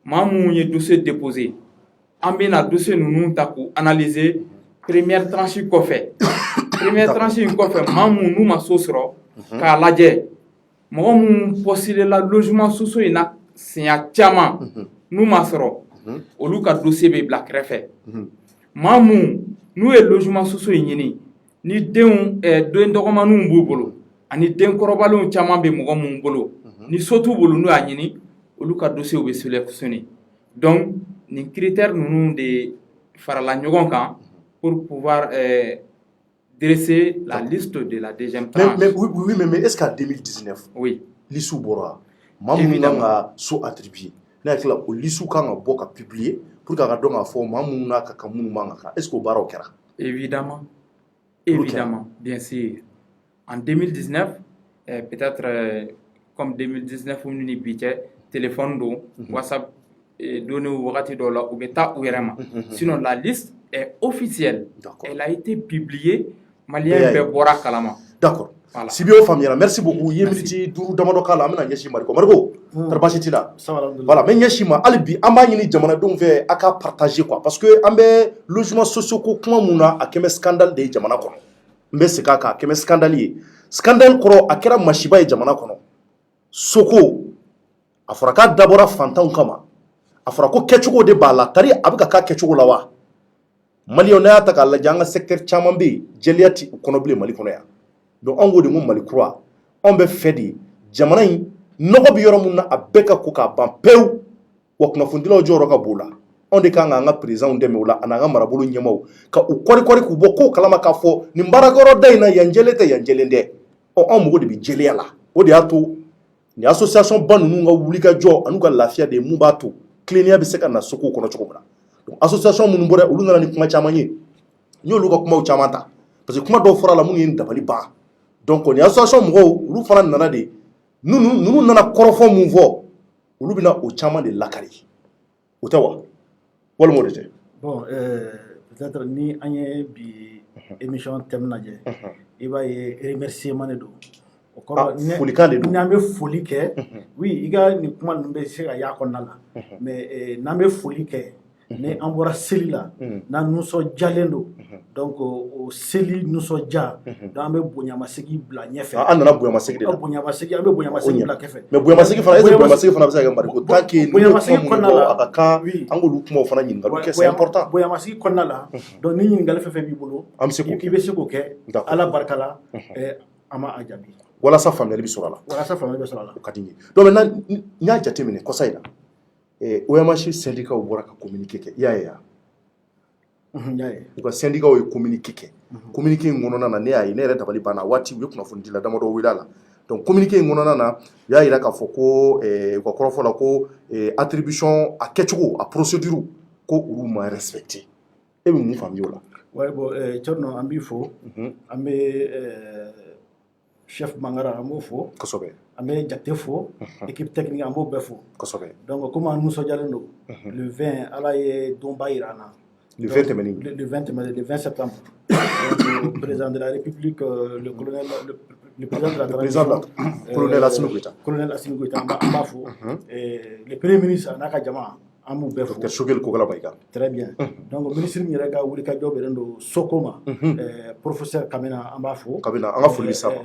Speaker 6: mamou y dossier déposé en bien à dossier nous taku analyser première tranche coffre première tranche coffre mamou nous ma sosro ka laje mo possible la logement sociaux ina sinya chama nous ma soro au luka dossier be black refait mamou nous et logement sociaux yini ni deun do ndogoma nu mbubolo ani den korobalon caman be mɔgɔ mun bolo ni sotu bolo n'u y'a ɲini olu ka dossier bɛ sélectionner donc ni critères ninnu de farala ɲɔgɔn kan pour pouvoir dresser la liste de la deuxième tranche.
Speaker 1: Mais est-ce qu'en 2019
Speaker 6: oui
Speaker 1: liste bora mamu nga so attribué na kila o liste kan ga boka publier pour ka don ga fo mamu na ka kamu manga est-ce que baro kera
Speaker 6: évidemment bien sûr. En 2019, peut-être comme 2019, on a eu un téléphone, WhatsApp, donné au Wakati Dola, ou Beta ou Yerema. Sinon, la liste est officielle. Elle a été publiée, Malien Bebora Kalama.
Speaker 1: D'accord. Voilà. Sibio Famira, merci beaucoup. Yemiti Duru Damado Kala, Amina Yeshima, Margo, Tarbachitila. Voilà, mais Yeshima, Alibi, Amani Jamana Donve, Aka partager quoi. Parce que Ambe, logement social, comment Mouna, a Keme scandale de Jamana Kono. Mbe Sekaka, Keme scandalier. Scandale Koro, Akera Mashiba et Jamana Kono. Soko, Afraka Dabora Fantan Kama. Afrako Ketchuko de Bala, Tari Abaka Ketchuko Lawa. Malionea Taka la Janga secteur Chamambi, Jeliati, Konoble Malikonia. Donc on go de mon malikura on be fedi jamana yi nogo bi yoro mun na abeka ko ka ban pew wa kuna fundilo joro ka bola on de kan nga président ndeme wala ananga marabulu nyemaw ka u kori ku boko kalama ka fo ni mbaragoro dai na yanjelete yanjelende on mugo de bi jeliala o de ato ni association banu nga wulika jo anu ka lafia de mubato clinia bi seka na soko kono chokobra donc association mun mbore ulu na ni kuma chamanye nyolu ka kuma u chamanta parce que kuma do fora la mun yin dabali ba. Donc on y a association mɔgɔw olu fana nana de nunu nana kɔrɔfɔ mun fɔ olu bɛna o caman de lakari o tɛ wa walima o de tɛ.
Speaker 7: Bon peut-être ni an ye bi émission thème lajɛ i b'a ye remerciement de don o kɔrɔ
Speaker 1: folikan de don
Speaker 7: n'an bɛ foli kɛ oui i ka nin kuma ninnu bɛ se ka y'a kɔnɔna la mais n'an bɛ foli kɛ ni an bɔra seli la n'an nisɔndiyalen don donc o seli nisɔndiya donc an bɛ bonyamasegin bila ɲɛfɛ
Speaker 1: an nana bonyamasegin de la
Speaker 7: bonyamasegin an bɛ bonyamasegin bila kɛfɛ
Speaker 1: mais bonyamasegin fana est-ce que bonyamasegin fana bɛ se ka kɛ mariko tant que bonyamasegin kɔnɔna la a ka kan an k'olu kumaw fana ɲininkaliw kɛ c'est important
Speaker 7: bonyamasegin kɔnɔna la donc ni ɲininkali fɛn fɛn b'i bolo i bɛ se k'o kɛ ala barika la an ma a jaabi
Speaker 1: walasa faamuyali bɛ sɔrɔ a la
Speaker 7: walasa faamuyali bɛ sɔrɔ a la
Speaker 1: o ka di n ye donc maintenant n y'a jateminɛ kɔsa in na OMH syndicat bɔra ka communiqué kɛ i y'a ye wa u ka syndicat ye communiqué kɛ communiqué in kɔnɔna na ne y'a ye ne yɛrɛ dabali banna waati u ye kunnafoni dila damadɔ wele a la donc communiqué in kɔnɔna na u y'a yira k'a fɔ ko u ka kɔrɔfɔ la ko attribution a kɛcogo a procédure ko olu ma respecté e bɛ mun faamuya o la.
Speaker 7: ouais bon Thierno an b'i fo an bɛ chef Mangara an b'o fo
Speaker 1: kosɛbɛ
Speaker 7: an bɛ Jakite fo équipe technique an b'o bɛɛ fo
Speaker 1: kosɛbɛ
Speaker 7: donc comme an nisɔndiyalen don le 20 ala ye donba yira an na
Speaker 1: le 20 tɛmɛnen
Speaker 7: le 20 septembre donc le président de la République le colonel le président de la transition
Speaker 1: colonel Assimi Goïta
Speaker 7: an b'a fo le premier ministre n'a ka jama an b'u bɛɛ fo
Speaker 1: docteur Choguel Kokala Maïga
Speaker 7: très bien donc ministre min yɛrɛ ka wulikajɔ bɛnnen don Soko ma professeur Kamina an b'a fo
Speaker 1: Kamina an ka foli bɛ s'a ma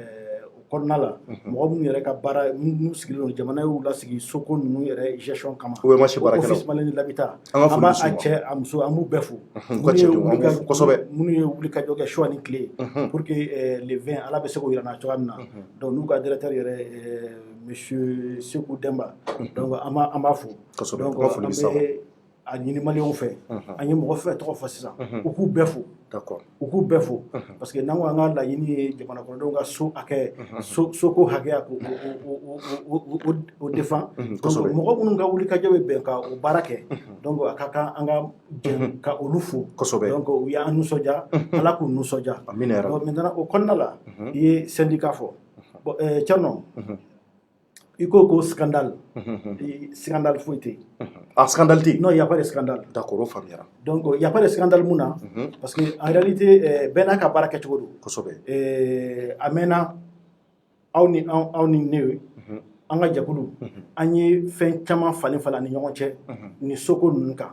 Speaker 7: kɔnɔna la mɔgɔ minnu yɛrɛ ka baara n'u sigilen don jamana y'u lasigi Soko ninnu yɛrɛ gestion kama
Speaker 1: OMH baarakɛlaw
Speaker 7: office malien de l'habitat
Speaker 1: an ka
Speaker 7: an
Speaker 1: foli
Speaker 7: b'a
Speaker 1: bɛ s'a ma
Speaker 7: a cɛ a muso an b'u bɛɛ fo
Speaker 1: kosɛbɛ
Speaker 7: minnu ye wulikajɔ kɛ su ani tile pour que le 20 ala bɛ se k'o yira n na cogoya min na donc n'u ka directeur yɛrɛ monsieur Sekou Demba donc an b'a fo donc an bɛ a ɲini maliyɛnw fɛ an ye mɔgɔ fɛn tɔgɔ fɔ sisan u k'u bɛɛ fo u k'u bɛɛ fo parce que n'an ko an ka laɲini ye jamana kɔnɔdenw ka so hakɛ soko hakɛya k'o défend donc mɔgɔ minnu ka wulikajɔ bɛ bɛn ka o baara kɛ donc a ka kan an ka jɛ ka olu fo donc u y'an nisɔndiya ala k'u nisɔndiya donc maintenant o kɔnɔna la i ye syndicat fɔ bon Thierno il ko scandale scandale foyi tɛ yen
Speaker 1: scandale tɛ yen
Speaker 7: non il y a pas de scandale
Speaker 1: d'accord o faamuyara
Speaker 7: donc il y a pas de scandale mun na parce que en réalité bɛɛ n'a ka baara kɛcogo don
Speaker 1: kosɛbɛ
Speaker 7: a mɛnna aw ni ne an ka jɛkulu an ye fɛn caman falen ni ɲɔgɔn cɛ ni Soko ninnu kan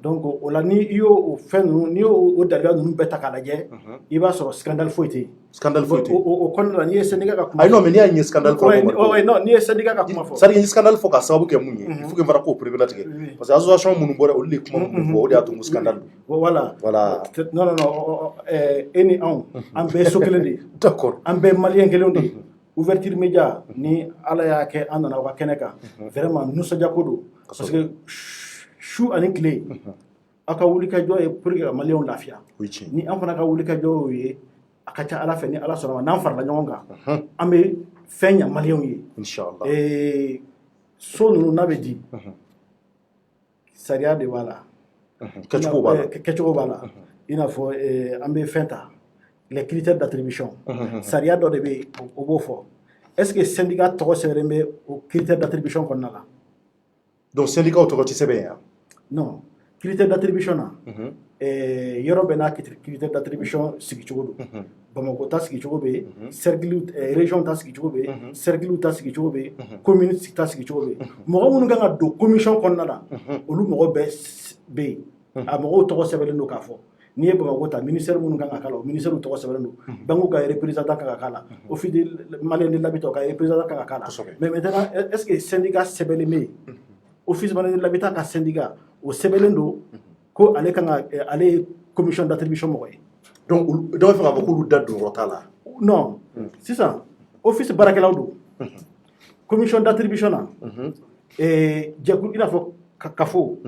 Speaker 7: donc o la ni i y'o fɛn ninnu n'i y'o daliluya ninnu bɛɛ ta k'a lajɛ i b'a sɔrɔ scandale foyi tɛ yen
Speaker 1: scandale foyi tɛ yen
Speaker 7: o kɔnɔna la n'i ye syndicat ka kuma
Speaker 1: ayi non mais n'i y'a ɲɛ scandale fɔ
Speaker 7: non n'i ye syndicat ka kuma fɔ
Speaker 1: c'est à dire n ye scandale fɔ k'a sababu kɛ mun ye il faut que n fana k'o pereperelatigɛ parce que association minnu bɔra olu de kuma minnu fɔ o de y'a to n ko scandale don
Speaker 7: voilà non e ni anw an bɛɛ so kelen de ye
Speaker 1: d'accord
Speaker 7: an bɛɛ maliyɛn kelen de ye ouverture média ni ala y'a kɛ an nana aw ka kɛnɛ kan vraiment nisɔndiyako don parce que su ani tile aw ka wulikajɔ ye pour que ka maliyɛnw lafiya ni an fana ka wulikajɔ y'o ye a ka ca ala fɛ ni ala sɔnna ma n'an farala ɲɔgɔn kan an bɛ fɛn ɲa maliyɛnw ye
Speaker 1: inchallah
Speaker 7: so ninnu n'a bɛ di sariya de b'a la kɛcogo b'a la i n'a fɔ an bɛ fɛn ta les critères d'attribution sariya dɔ de bɛ yen o b'o fɔ est-ce que syndicat tɔgɔ sɛbɛnlen bɛ o critères d'attribution kɔnɔna la
Speaker 1: donc syndicat tɔgɔ tɛ sɛbɛn yan
Speaker 7: non critères d'attribution na yɔrɔ bɛɛ n'a critère d'attribution sigicogo don Bamako ta sigicogo bɛ yen cercle région ta sigicogo bɛ yen cercle ta sigicogo bɛ yen commune ta sigicogo bɛ yen mɔgɔ minnu kan ka don commission kɔnɔna na olu mɔgɔ bɛɛ bɛ yen a mɔgɔw tɔgɔ sɛbɛnlen don k'a fɔ n'i ye Bamako ta ministère minnu kan ka k'a la o ministère tɔgɔ sɛbɛnlen don banque ka représentant kan ka k'a la office de malien de l'habitat ka représentant kan ka k'a la mais maintenant est-ce que syndicat sɛbɛnlen bɛ yen office malien de l'habitat ka syndicat o sɛbɛnlen don ko ale kan ka ale ye commission d'attribution mɔgɔ ye
Speaker 1: donc dɔw fɛ k'a fɔ k'olu da don yɔrɔ t'a la
Speaker 7: non sisan office baarakɛlaw don commission d'attribution na jɛkulu i n'a fɔ kafo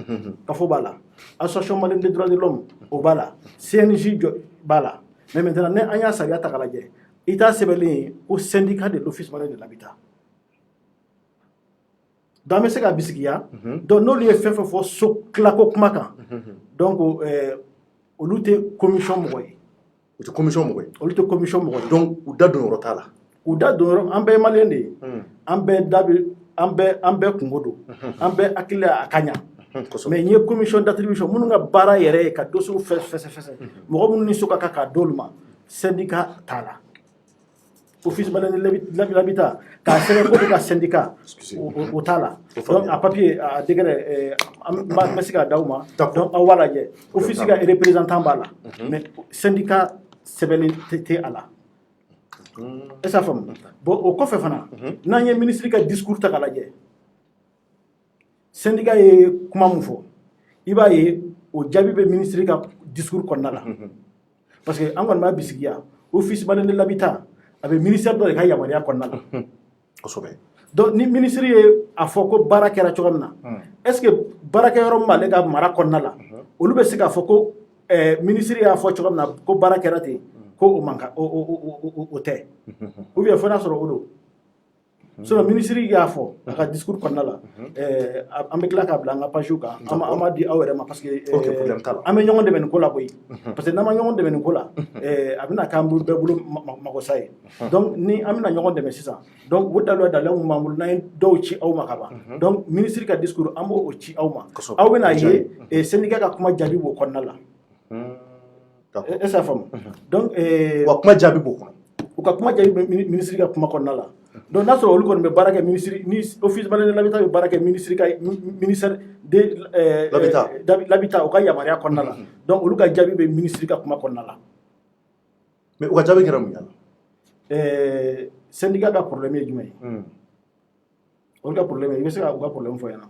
Speaker 7: b'a la association malienne des droits de l'homme o b'a la CNJ b'a la mais maintenant ne an y'a sariya ta k'a lajɛ i t'a sɛbɛnlen ye ko syndicat de l'office malien de l'habitat donc an bɛ se ka bisigiya donc n'olu ye fɛn fɛn fɔ so tilako kuma kan donc olu tɛ commission mɔgɔ ye
Speaker 1: u tɛ commission mɔgɔ ye
Speaker 7: olu tɛ commission mɔgɔ ye
Speaker 1: donc u da don yɔrɔ t'a la
Speaker 7: u da don yɔrɔ an bɛɛ ye maliyɛn de ye an bɛɛ da bɛ an bɛɛ kungo don an bɛɛ hakili a ka ɲa mais n ye commission d'attribution minnu ka baara yɛrɛ ye ka dossier fɛsɛ mɔgɔ minnu ni so ka kan k'a d'olu ma syndicat t'a la office malien de l'habitat k'a sɛbɛn ko ka syndicat o t'a la donc a papier a décret an bɛ se k'a d'aw ma donc aw b'a lajɛ office ka représentant b'a la mais syndicat sɛbɛnlen tɛ a la est-ce que a faamu bon o kɔfɛ fana n'an ye ministre ka discours ta k'a lajɛ syndicat ye kuma mun fɔ i b'a ye o jaabi bɛ ministre ka discours kɔnɔna la parce que an kɔni b'a bisigiya office malien de l'habitat a bɛ ministère dɔ de ka yamaruya kɔnɔna la
Speaker 1: kosɛbɛ
Speaker 7: donc ni ministre ye a fɔ ko baara kɛra cogo min na est ce que baarakɛyɔrɔ min b'ale ka mara kɔnɔna la olu bɛ se k'a fɔ ko ministre y'a fɔ cogo min na ko baara kɛra ten ko o man kan o tɛ ou bien fo n'a sɔrɔ o don sinon ministre y'a fɔ a ka discours kɔnɔna la an bɛ tila k'a bila an ka page kan an m'a di aw yɛrɛ ma parce que an bɛ ɲɔgɔn dɛmɛ nin ko la koyi parce que n'an ma ɲɔgɔn dɛmɛ nin ko la a bɛna k'an bɛɛ bolo magosa ye donc ni an bɛna ɲɔgɔn dɛmɛ sisan donc o dalilu mun b'an bolo n'an ye dɔw ci aw ma ka ban donc ministre ka discours an b'o ci aw ma aw bɛna ye syndicat ka kuma jaabi b'o kɔnɔna la est ce que a faamu donc
Speaker 1: wa kuma jaabi b'o kɔnɔ
Speaker 7: u ka kuma jaabi ministre ka kuma kɔnɔna la donc n'a sɔrɔ olu kɔni bɛ baara kɛ ministre ni office malien de l'habitat bɛ baara kɛ ministère de l'habitat o ka yamaruya kɔnɔna la donc olu ka jaabi bɛ ministre ka kuma kɔnɔna la
Speaker 1: mais u ka jaabi kɛra mun ye
Speaker 7: syndicat ka problème ye jumɛn ye olu ka problème i bɛ se ka u ka problème fɔ ɲɛna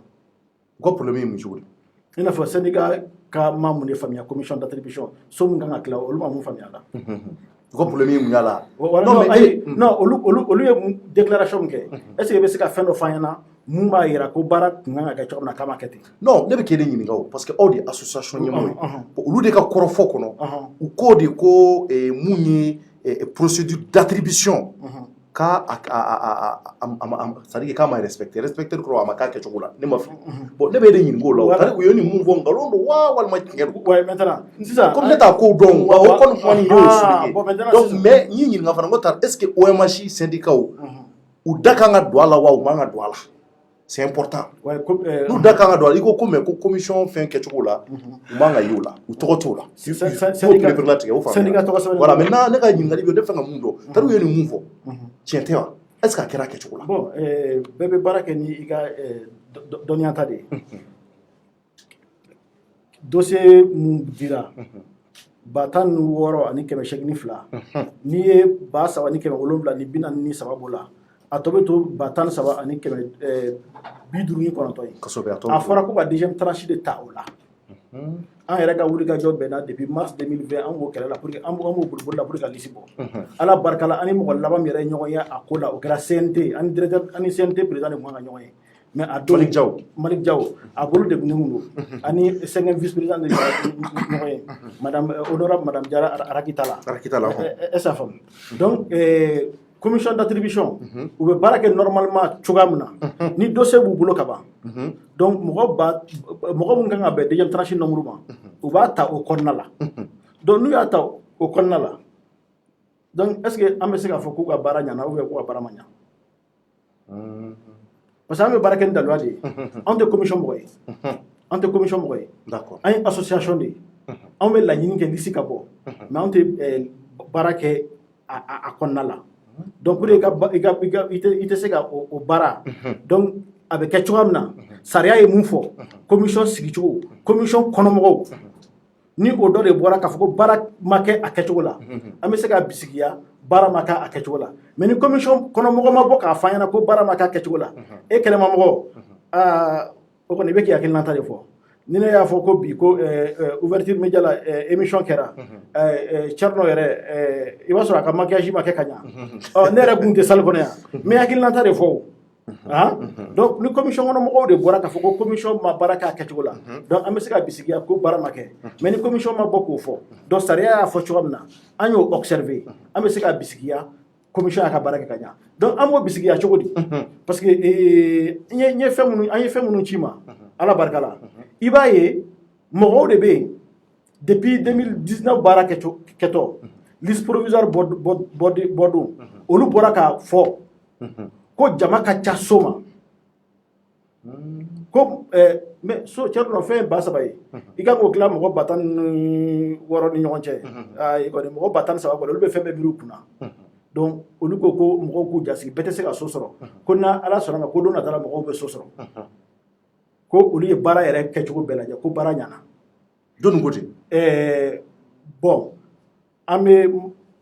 Speaker 1: u ka problème ye mun cogo di
Speaker 7: i n'a fɔ syndicat ka ma mun de faamuya commission d'attribution so mun kan ka tila olu ma mun faamuya la
Speaker 1: u ka problème ye mun y'a la
Speaker 7: non olu ye déclaration min kɛ est ce que i bɛ se ka fɛn dɔ fɔ an ɲɛna mun b'a yira ko baara kun kan ka kɛ cogo min na k'a ma kɛ ten
Speaker 1: non ne bɛ k'e de ɲininka o parce que aw de ye association ɲɛmɔgɔ ye bon olu de ka kɔrɔfɔ kɔnɔ u k'o de ko mun ye procédure d'attribution k'a c'est-à-dire k'a ma respecter kɔrɔ a ma k'a kɛcogo la ne ma fili bon ne bɛ de ɲininka o la o c'est-à-dire u ye nin mun fɔ nkalon don wa walima tiɲɛ don
Speaker 7: ouais maintenant sisan
Speaker 1: comme ne t'a ko dɔn o kɔni kuma nin y'o expliqué donc mais n y'i ɲininka fana n ko ta est ce que OMH syndicat u da kan ka don a la wa u man ka don a la c'est important n'u da kan ka don a la i ko ko mais ko commission fɛn kɛcogo la u man ka ye o la u tɔgɔ t'o la fo tile latigɛ o faamuya voilà maintenant ne ka ɲininkali bɛ ne fɛ ka mun dɔn c'est-à-dire u ye nin mun fɔ tiɲɛ tɛ wa est ce que a kɛra kɛcogo la
Speaker 7: bon bɛɛ bɛ baara kɛ ni i ka dɔnniya ta de ye dossier mun dira 16,000 ani 802 n'i ye 3,707 ni 43 b'o la a tɔ bɛ to 13,000 ani 59 ye a fɔra ko ka deuxième tranche de ta o la an yɛrɛ ka wulikajɔ bɛnna depuis mars 2020 an b'o kɛlɛ la pour que an b'o boliboli la pour que ka liste bɔ ala barika la an ni mɔgɔ laban min yɛrɛ ye ɲɔgɔn ye a ko la o kɛra CNT ani directeur ani CNT président de kun kan ka ɲɔgɔn ye mais a don Malik Diaw a bolo de kun don ani 5e vice président de ɲɔgɔn ye madame honorable madame Jara Arakitala est ce que a faamu donc commission d'attribution u bɛ baara kɛ normalement cogoya min na ni dossier b'u bolo ka ban donc mɔgɔ min kan ka bɛn deuxième tranche nombre ma u b'a ta o kɔnɔna la donc n'u y'a ta o kɔnɔna la donc est ce que an bɛ se k'a fɔ k'u ka baara ɲɛna ou bien k'u ka baara ma ɲa parce que an bɛ baara kɛ ni daluya de ye anw tɛ commission mɔgɔ ye an tɛ commission mɔgɔ ye an ye association de ye anw bɛ laɲini kɛ lisi ka bɔ mais anw tɛ baara kɛ a kɔnɔna la donc pour i tɛ se ka o baara donc a bɛ kɛ cogoya min na sariya ye mun fɔ commission sigicogo commission kɔnɔmɔgɔw ni o dɔ de bɔra k'a fɔ ko baara ma kɛ a kɛcogo la an bɛ se ka bisigiya baara ma kɛ a kɛcogo la mais ni commission kɔnɔmɔgɔ ma bɔ k'a fɔ an ɲɛna ko baara ma kɛ a kɛcogo la e kɛnɛmamɔgɔ o kɔni i bɛ k'i hakilinata de fɔ ni ne y'a fɔ ko bi ko ouverture média la émission kɛra Thierno yɛrɛ i b'a sɔrɔ a ka maquillage ma kɛ ka ɲa ne yɛrɛ kun tɛ salle kɔnɔ yan n bɛ hakilinata de fɔ donc ni commission kɔnɔmɔgɔw de bɔra k'a fɔ ko commission ma baara kɛ a kɛcogo la donc an bɛ se ka bisigiya ko baara ma kɛ mais ni commission ma bɔ k'o fɔ donc sariya y'a fɔ cogoya min na an y'o observer an bɛ se ka bisigiya commission y'a ka baara kɛ ka ɲa donc an b'o bisigiya cogo di parce que an ye fɛn minnu ci ma ala barika la i b'a ye mɔgɔw de bɛ yen depuis 2019 baara kɛtɔ liste provisoire bɔdon olu bɔra k'a fɔ ko jama ka ca so ma ko mais so cɛ dɔ fɛn ba saba ye i kan k'o tila mɔgɔ 6,000 ni ɲɔgɔn cɛ ayi kɔni mɔgɔ 3,000 kɔni olu bɛ fɛn bɛɛ biri u kunna donc olu ko mɔgɔw k'u jasigi bɛɛ tɛ se ka so sɔrɔ ko na ala sɔnna ma ko don nata la mɔgɔw bɛ so sɔrɔ ko olu ye baara yɛrɛ kɛcogo bɛɛ lajɛ ko baara ɲana
Speaker 1: jɔnni ko ten
Speaker 7: bon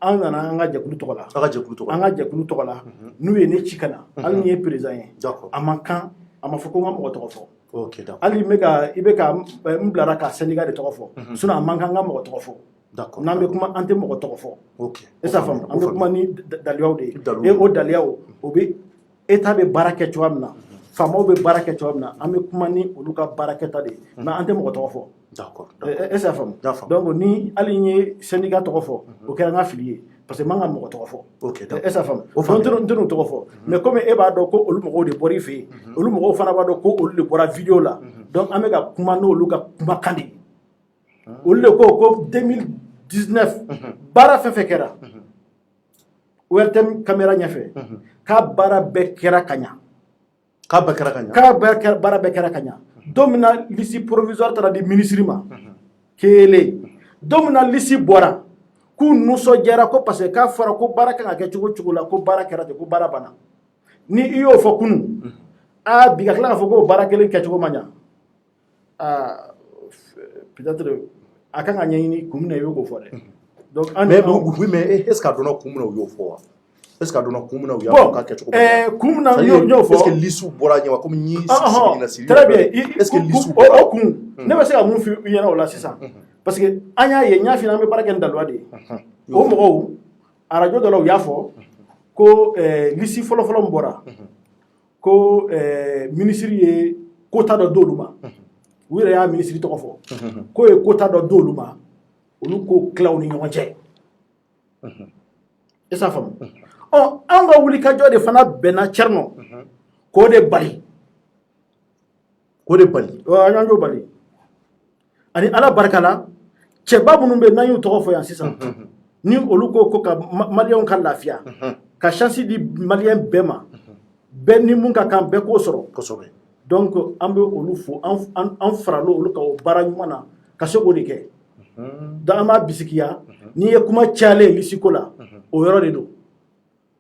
Speaker 7: an nana an ka jɛkulu tɔgɔ la an ka jɛkulu tɔgɔ la n'u ye ne ci ka na hali ni ye président ye a ma kan a ma fɔ ko n ka mɔgɔ tɔgɔ fɔ hali i bɛ ka n bilara ka syndicat de tɔgɔ fɔ sinon a man kan n ka mɔgɔ tɔgɔ fɔ n'an bɛ kuma an tɛ mɔgɔ tɔgɔ fɔ est ce que a faamu an bɛ kuma ni daliyaw de ye o daliyaw o bɛ état bɛ baara kɛ cogoya min na faamaw bɛ baara kɛ cogoya min na an bɛ kuma ni olu ka baara kɛta de ye mais an tɛ mɔgɔ tɔgɔ fɔ est ce que a faamu donc ni hali n ye syndicat tɔgɔ fɔ o kɛra n ka fili ye parce que n man ka mɔgɔ tɔgɔ fɔ est ce que a faamu donc n tɛ n'u tɔgɔ fɔ mais comme e b'a dɔn ko olu mɔgɔw de bɔra i fɛ yen olu mɔgɔw fana b'a dɔn ko olu de bɔra vidéo la donc an bɛ ka kuma n'olu ka kumakan de ye olu de ko 2019 baara fɛn fɛn kɛra ORTM caméra ɲɛfɛ k'a baara bɛɛ kɛra ka ɲa k'a baara bɛɛ kɛra ka ɲa don min na liste provisoire taara di ministre ma kelen don min na liste bɔra k'u nisɔndiyara ko parce que k'a fɔra ko baara kan ka kɛ cogo cogo la ko baara kɛra ten ko baara banna ni i y'o fɔ kunun bi ka tila k'a fɔ ko baara kelen kɛcogo ma ɲa peut-être a kan ka ɲɛɲini kun min na i bɛ k'o fɔ dɛ donc
Speaker 1: mais est ce que a dɔnna kun min na u y'o fɔ wa est ce que a dɔnna kun min na u y'a fɔ k'a kɛcogo ma ɲa
Speaker 7: kun min na n y'o fɔ
Speaker 1: est ce que liste bɔra ɲɛ wa komi n y'i sigi na siri
Speaker 7: très bien
Speaker 1: est ce que liste bɔra
Speaker 7: o kun ne bɛ se ka mun f'i ɲɛna o la sisan parce que an y'a ye n y'a f'i ɲɛna an bɛ baara kɛ ni daliluwa de ye o mɔgɔw arajo dɔ la u y'a fɔ ko liste fɔlɔfɔlɔ min bɔra ko ministre ye quota dɔ d'olu ma u yɛrɛ y'a ministre tɔgɔ fɔ k'o ye quota dɔ d'olu ma olu ko tila u ni ɲɔgɔn cɛ est ce que a faamu an ka wulikajɔ de fana bɛnna Thierno k'o de bali an y'an y'o bali ani ala barika la cɛba minnu bɛ yen n'an y'u tɔgɔ fɔ yan sisan ni olu ko ka maliyɛnw ka lafiya ka chance di maliyɛn bɛɛ ma bɛɛ ni mun ka kan bɛɛ k'o sɔrɔ donc an bɛ olu fo an farala olu kan o baara ɲuman na ka se k'o de kɛ donc an b'a bisigiya n'i ye kuma cayalen liste ko la o yɔrɔ de don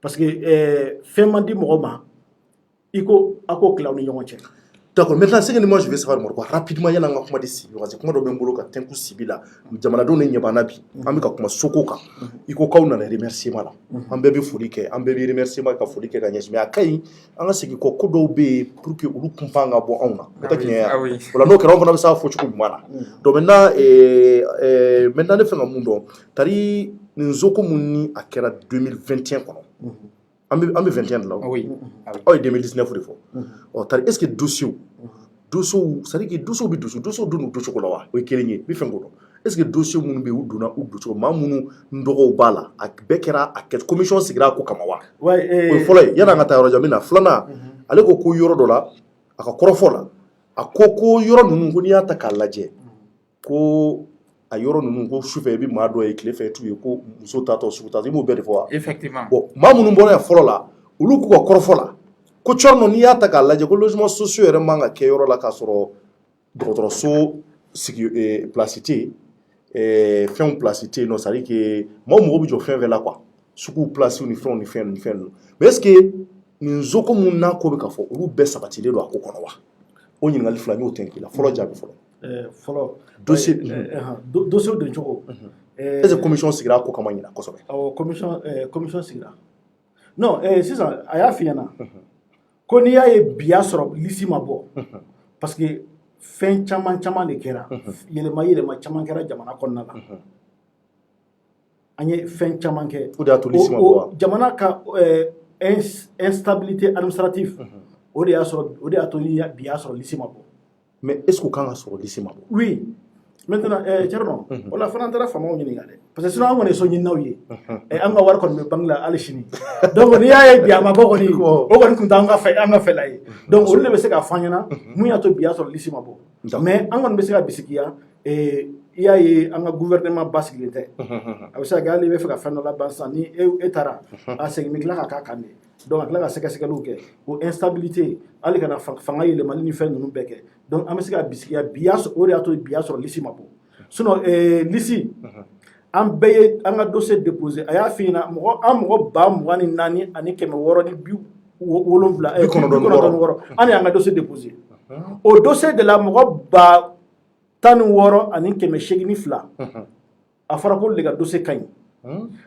Speaker 7: parce que fɛn man di mɔgɔ ma i ko a k'o tila aw ni ɲɔgɔn cɛ.
Speaker 1: D'accord, maintenant ce que moi je vais savoir Moribo rapidement yana nga kuma de sibi parce que kuma do be ngolo ka tenku sibi la jamanadenw ne ɲɛbana bi an bɛ ka kuma soko kan i ko k'aw nana remerciement la an bɛɛ bɛ foli kɛ an bɛɛ bɛ remerciement ka foli kɛ ka ɲɛsin mais a ka ɲi an ka segin kɔ ko dɔw bɛ yen pour que olu kunpan ka bɔ anw na o tɛ tiɲɛ ye o la n'o kɛra anw fana bɛ se k'a fɔ cogo ɲuman na donc maintenant ne fɛ ka mun dɔn tari nin zoko mun ni a kɛra 2021 kɔnɔ an bɛ 21 de la aw ye 2019 de fɔ ɔ tari est ce que dossier c'est à dire que dossier bɛ dossier dun u docogo la wa o ye kelen ye n bɛ fɛn k'o dɔn est ce que dossier minnu bɛ yen u donna u docogo maa minnu n dɔgɔw b'a la a bɛɛ kɛra a kɛ commission sigira a ko kama wa o ye fɔlɔ ye yanni an ka taa yɔrɔ jan min na filanan ale ko yɔrɔ dɔ la a ka kɔrɔfɔ la a ko yɔrɔ ninnu ko n'i y'a ta k'a lajɛ ko a yɔrɔ ninnu ko sufɛ i bɛ maa dɔ ye tile fɛ tu ye ko muso tatɔ sugu tatɔ i b'o bɛɛ de fɔ wa
Speaker 6: effectivement
Speaker 1: bon maa minnu bɔra yan fɔlɔ la olu k'u ka kɔrɔfɔ la ko Thierno n'i y'a ta k'a lajɛ ko logement sociaux yɛrɛ man ka kɛ yɔrɔ la k'a sɔrɔ dɔgɔtɔrɔso sigi place tɛ yen fɛnw place tɛ yen nɔ c'est à dire que mɔgɔ bɛ jɔ fɛn fɛn la quoi suguw place ni fɛnw ni fɛn mais est ce que nin zoko mun n'a ko bɛ ka fɔ olu bɛɛ sabatilen don a ko kɔnɔ wa o ɲininkali fila n y'o tɛn k'i la fɔlɔ jaabi fɔlɔ
Speaker 7: fɔlɔ
Speaker 1: dossier
Speaker 7: dossier de cogo
Speaker 1: est ce que commission sigira a ko kama ɲina kosɛbɛ
Speaker 7: commission sigira non sisan a y'a f'i ɲɛna ko n'i y'a ye bi y'a sɔrɔ lisi ma bɔ parce que fɛn caman de kɛra yɛlɛma caman kɛra jamana kɔnɔna la an ye fɛn caman kɛ
Speaker 1: o de y'a to lisi ma bɔ wa
Speaker 7: jamana ka instabilité administrative o de y'a to bi y'a sɔrɔ lisi ma bɔ
Speaker 1: mais est ce que kan ka sɔrɔ lisi ma bɔ
Speaker 7: oui maintenant Thierno o la fana an taara faamaw ɲininka dɛ parce que sinon an kɔni ye so ɲininaw ye an ka wari kɔni bɛ banque la hali sini donc n'i y'a ye bi a ma bɔ kɔni o kɔni tun t'an ka fɛla ye donc olu de bɛ se k'a fɔ an ɲɛna mun y'a to bi y'a sɔrɔ lisi ma bɔ mais an kɔni bɛ se ka bisikiya i y'a ye an ka gouvernement basigilen tɛ a bɛ se ka kɛ hali i bɛ fɛ ka fɛn dɔ laban sisan ni e taara a segin bɛ tila ka k'a kan de donc a tila ka sɛgɛsɛgɛliw kɛ o instabilité hali kana fanga yɛlɛmali ni fɛn ninnu bɛɛ kɛ donc an bɛ se ka bisikiya o de y'a to bi y'a sɔrɔ lisi ma bɔ sinon lisi an bɛɛ ye an ka dossier déposé a y'a f'i ɲɛna an mɔgɔ 24,000 ani 676 an de y'an ka dossier déposé o dossier de la mɔgɔ 16,000 ani 882 a fɔra k'olu de ka dossier ka ɲi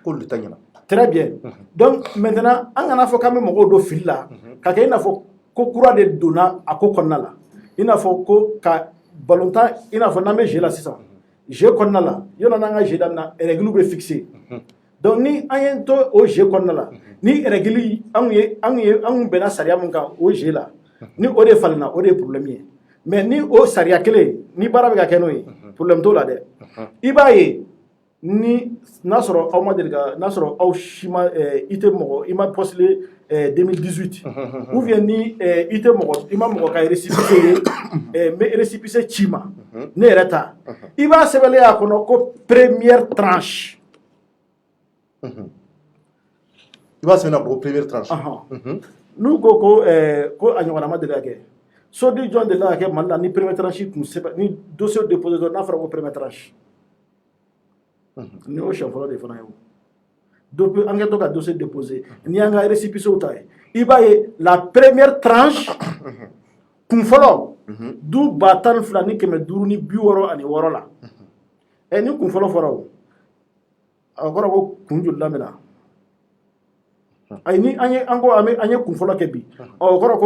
Speaker 1: k'olu de ta ɲɛna
Speaker 7: très bien donc maintenant an kana fɔ k'an bɛ mɔgɔw don fili la ka kɛ i n'a fɔ ko kura de donna a ko kɔnɔna la i n'a fɔ ko ka balontan i n'a fɔ n'an bɛ jeu la sisan jeu kɔnɔna la yɔrɔ n'an ka jeu daminɛ règle bɛ fixé donc ni an ye to o jeu kɔnɔna la ni règle an bɛnna sariya mun kan o jeu la ni o de falenna o de ye problème ye mais ni o sariya kelen ni baara bɛ ka kɛ n'o ye problème t'o la dɛ i b'a ye ni n'a sɔrɔ aw ma deli ka n'a sɔrɔ aw si ma i tɛ mɔgɔ i ma postulé 2018 ou bien ni i tɛ mɔgɔ i ma mɔgɔ ka récépissé ye n bɛ récépissé ci ma ne yɛrɛ ta i b'a sɛbɛnlen a kɔnɔ ko première tranche
Speaker 1: i b'a sɛbɛn a kɔnɔ première tranche
Speaker 7: n'u ko a ɲɔgɔnna ma deli ka kɛ sodi jɔn delila ka kɛ Mali la ni première tranche tun sɛbɛn ni dossier déposé dɔrɔn n'a fɔra ko première tranche ni o siɲɛ fɔlɔ de fana ye o depuis an kɛ to ka dossier déposé ni an ka récépissé ta ye i b'a ye la première tranche kun fɔlɔ du 12,566 la ni kun fɔlɔ fɔra o a kɔrɔ ko kun joli lamɛna ayi ni an ye kun fɔlɔ kɛ bi o kɔrɔ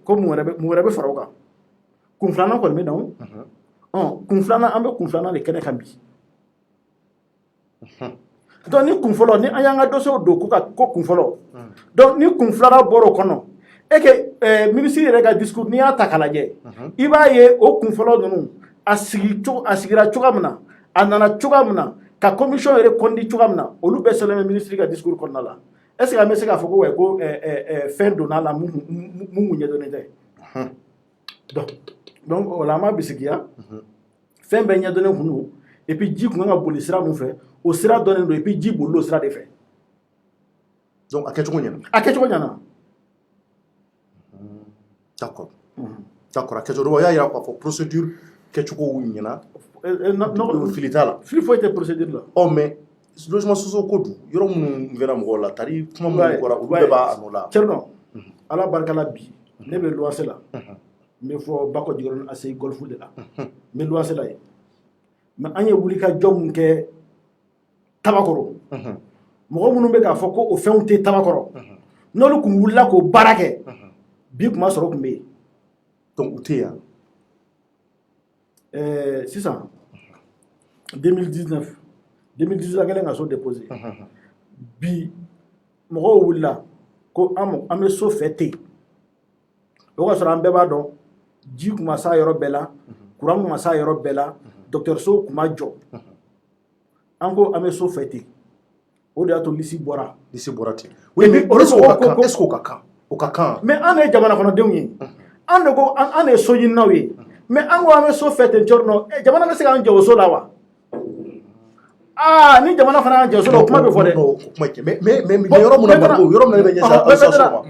Speaker 7: ko mun wɛrɛ bɛ fara o kan kun filanan kɔni bɛ na o kun filanan an bɛ kun filanan de kɛnɛ kan bi donc ni kun fɔlɔ ni an y'an ka dossier don ko kun fɔlɔ donc ni kun filanan bɔra o kɔnɔ ministre yɛrɛ ka discours n'i y'a ta k'a lajɛ i b'a ye o kun fɔlɔ ninnu a sigira cogoya min na a nana cogoya min na ka commission yɛrɛ kɔndi cogoya min na olu bɛɛ sɛbɛn bɛ ministre ka discours kɔnɔna la est ce que an bɛ se k'a fɔ ko fɛn donna la mun ɲɛdɔnnen tɛ donc o la an ma bisikiya fɛn bɛɛ ɲɛdɔnnen kun don et puis ji kun kan ka boli sira mun fɛ o sira dɔnnen don et puis ji bolila o sira de fɛ
Speaker 1: donc a kɛcogo ɲɛna d'accord a kɛcogo y'a yira k'a fɔ procédure kɛcogo ɲɛna fili t'a la
Speaker 7: fili foyi tɛ procédure la
Speaker 1: mais logement social ko dun yɔrɔ minnu kɛra mɔgɔw la tari kuma minnu fɔra olu bɛɛ b'a nɔ la
Speaker 7: Thierno ala barika la bi ne bɛ luwanse la n bɛ fɔ Bako Jikɔrɔni ACI golf de la n bɛ luwanse la yen mais an ye wulikajɔ mun kɛ Tabakɔrɔ mɔgɔ minnu bɛ k'a fɔ ko o fɛnw tɛ Tabakɔrɔ n'olu kun wulila k'o baara kɛ bi kuma sɔrɔ kun bɛ yen
Speaker 1: donc u tɛ yan
Speaker 7: sisan 2019 an kɛlen ka so déposé bi mɔgɔw wulila ko an bɛ so fɛ ten o ka sɔrɔ an bɛɛ b'a dɔn ji kun ma s'a yɔrɔ bɛɛ la courant kun ma s'a yɔrɔ bɛɛ la dɔgɔtɔrɔso kun ma jɔ an ko an bɛ so fɛ ten o de y'a to lisi bɔra
Speaker 1: ten oui mais est-ce que o ka kan
Speaker 7: mais an de ye jamana kɔnɔdenw ye an de ko an de ye so ɲininaw ye mais an ko an bɛ so fɛ ten Thierno jamana bɛ se k'an jɔ o so la wa ah ni jamana fana jɛ so kuma bɛ fɔ dɛ
Speaker 1: mais yɔrɔ mun na yɔrɔ min bɛ ɲɛsin association ma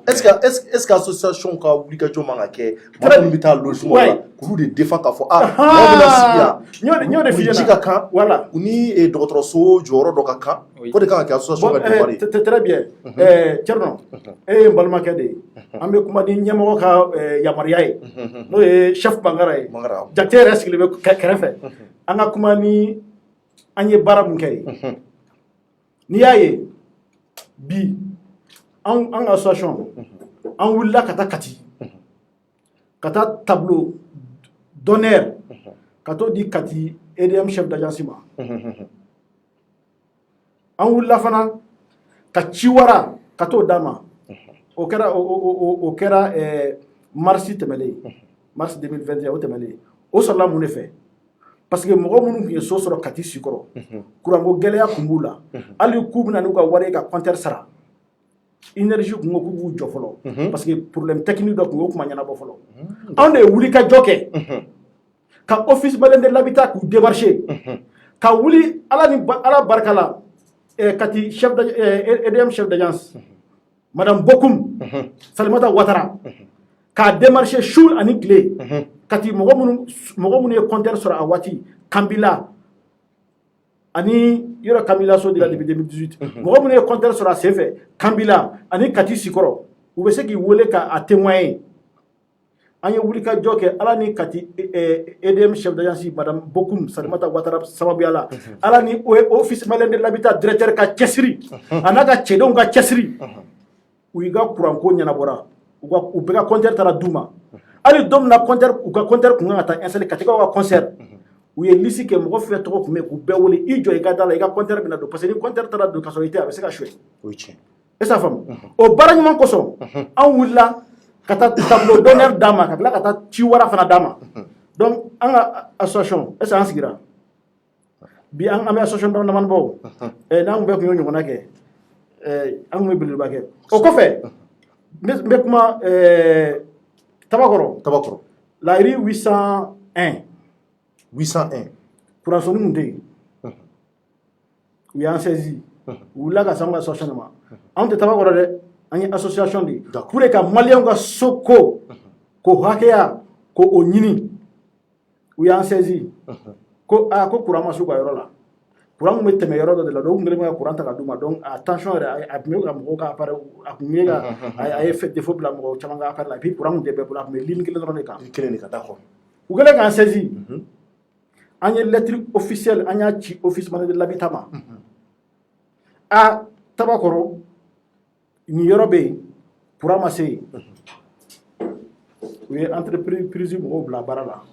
Speaker 1: est-ce que association ka wuli ka jɔ man ka kɛ mɔgɔ min bɛ taa logement la k'olu de défend k'a fɔ mɔgɔ bɛna sigi yan
Speaker 7: n y'o de f'i ɲɛna
Speaker 1: ji ka kan
Speaker 7: voilà
Speaker 1: u ni dɔgɔtɔrɔso jɔyɔrɔ dɔ ka kan o de kan ka kɛ association ka devoir ye
Speaker 7: très bien Thierno e ye n balimakɛ de ye an bɛ kuma ni ɲɛmɔgɔ ka yamaruya ye n'o ye chef Bangara ye Jakite yɛrɛ sigilen bɛ kɛrɛfɛ an ka kuma ni an ye baara mun kɛ ye n'i y'a ye bi an ka association an wulila ka taa Kati ka taa tableau d'honneur ka t'o di Kati EDM chef d'agence ma an wulila fana ka ci wara ka t'o d'a ma o kɛra mars tɛmɛlen mars 2021 o tɛmɛlen o sɔrɔla mun de fɛ parce que mɔgɔ minnu tun ye so sɔrɔ Kati sikɔrɔ kuranko gɛlɛya tun b'u la hali k'u bɛna n'u ka wari ka compteur sara énergie tun ko k'u b'u jɔ fɔlɔ parce que problème technique dɔ tun y'o kuma ɲɛnabɔ fɔlɔ anw de ye wuli ka jɔ kɛ ka office malien de l'habitat k'u démarcher ka wuli ala barika la Kati EDM chef d'agence madame Bokoum Salimata Ouattara k'a démarcher jour ani tile Kati mɔgɔ minnu ye compteur sɔrɔ a waati Kambila ani yɔrɔ Kambila so dira depuis 2018 mɔgɔ minnu ye compteur sɔrɔ a senfɛ Kambila ani Kati sikɔrɔ u bɛ se k'i wele k'a témoigner an ye wuli ka jɔ kɛ ala ni Kati EDM chef d'agence madame Bokoum Salimata Ouattara sababuya la ala ni office malien de l'habitat directeur ka cɛsiri a n'a ka cɛdenw ka cɛsiri u y'i ka kuranko ɲɛnabɔra u bɛɛ ka compteur taara d'u ma hali don min na u ka compteur kun kan ka taa installer Katikaw ka concert u ye liste kɛ mɔgɔ fɛn tɔgɔ tun bɛ k'u bɛɛ wele i jɔ i ka da la i ka compteur bɛna don parce que ni compteur taara don ka sɔrɔ i tɛ a bɛ se ka suɲɛ
Speaker 1: o ye tiɲɛ
Speaker 7: est-ce que a faamu o baara ɲuman kosɔn an wulila ka taa tableau d'honneur d'a ma ka tila ka taa ci wara fana d'a ma donc an ka association est-ce que an sigira bi an bɛ association damadamani bɔ n'an bɛɛ tun y'o ɲɔgɔnna kɛ an tun bɛ belebeleba kɛ o kɔfɛ n bɛ kuma Tabakɔrɔ la rue 801 kuransonin mun tɛ yen u y'an saisi u wulila ka s'an ka association ma anw tɛ Tabakɔrɔ dɛ an ye association de pour que ka maliyɛnw ka so ko k'o hakɛya k'o ɲini u y'an saisi ko ko kuran ma s'u ka yɔrɔ la kuran kun bɛ tɛmɛ yɔrɔ dɔ de la dɔw kun kɛlen bɛ ka kuran ta ka d'u ma donc a tension yɛrɛ a tun bɛ ka mɔgɔw ka appareil a tun bɛ ka a ye défaut bila mɔgɔw caman ka appareil la et puis kuran kun tɛ bɛɛ bolo a tun bɛ ligne kelen dɔrɔn de kan
Speaker 1: kelen de ka d'accord
Speaker 7: u kɛlen k'an saisi an ye lettre officielle an y'a ci office malien de l'habitat ma a Tabakɔrɔ nin yɔrɔ bɛ yen kuran ma se yen u ye entreprise mɔgɔw bila baara la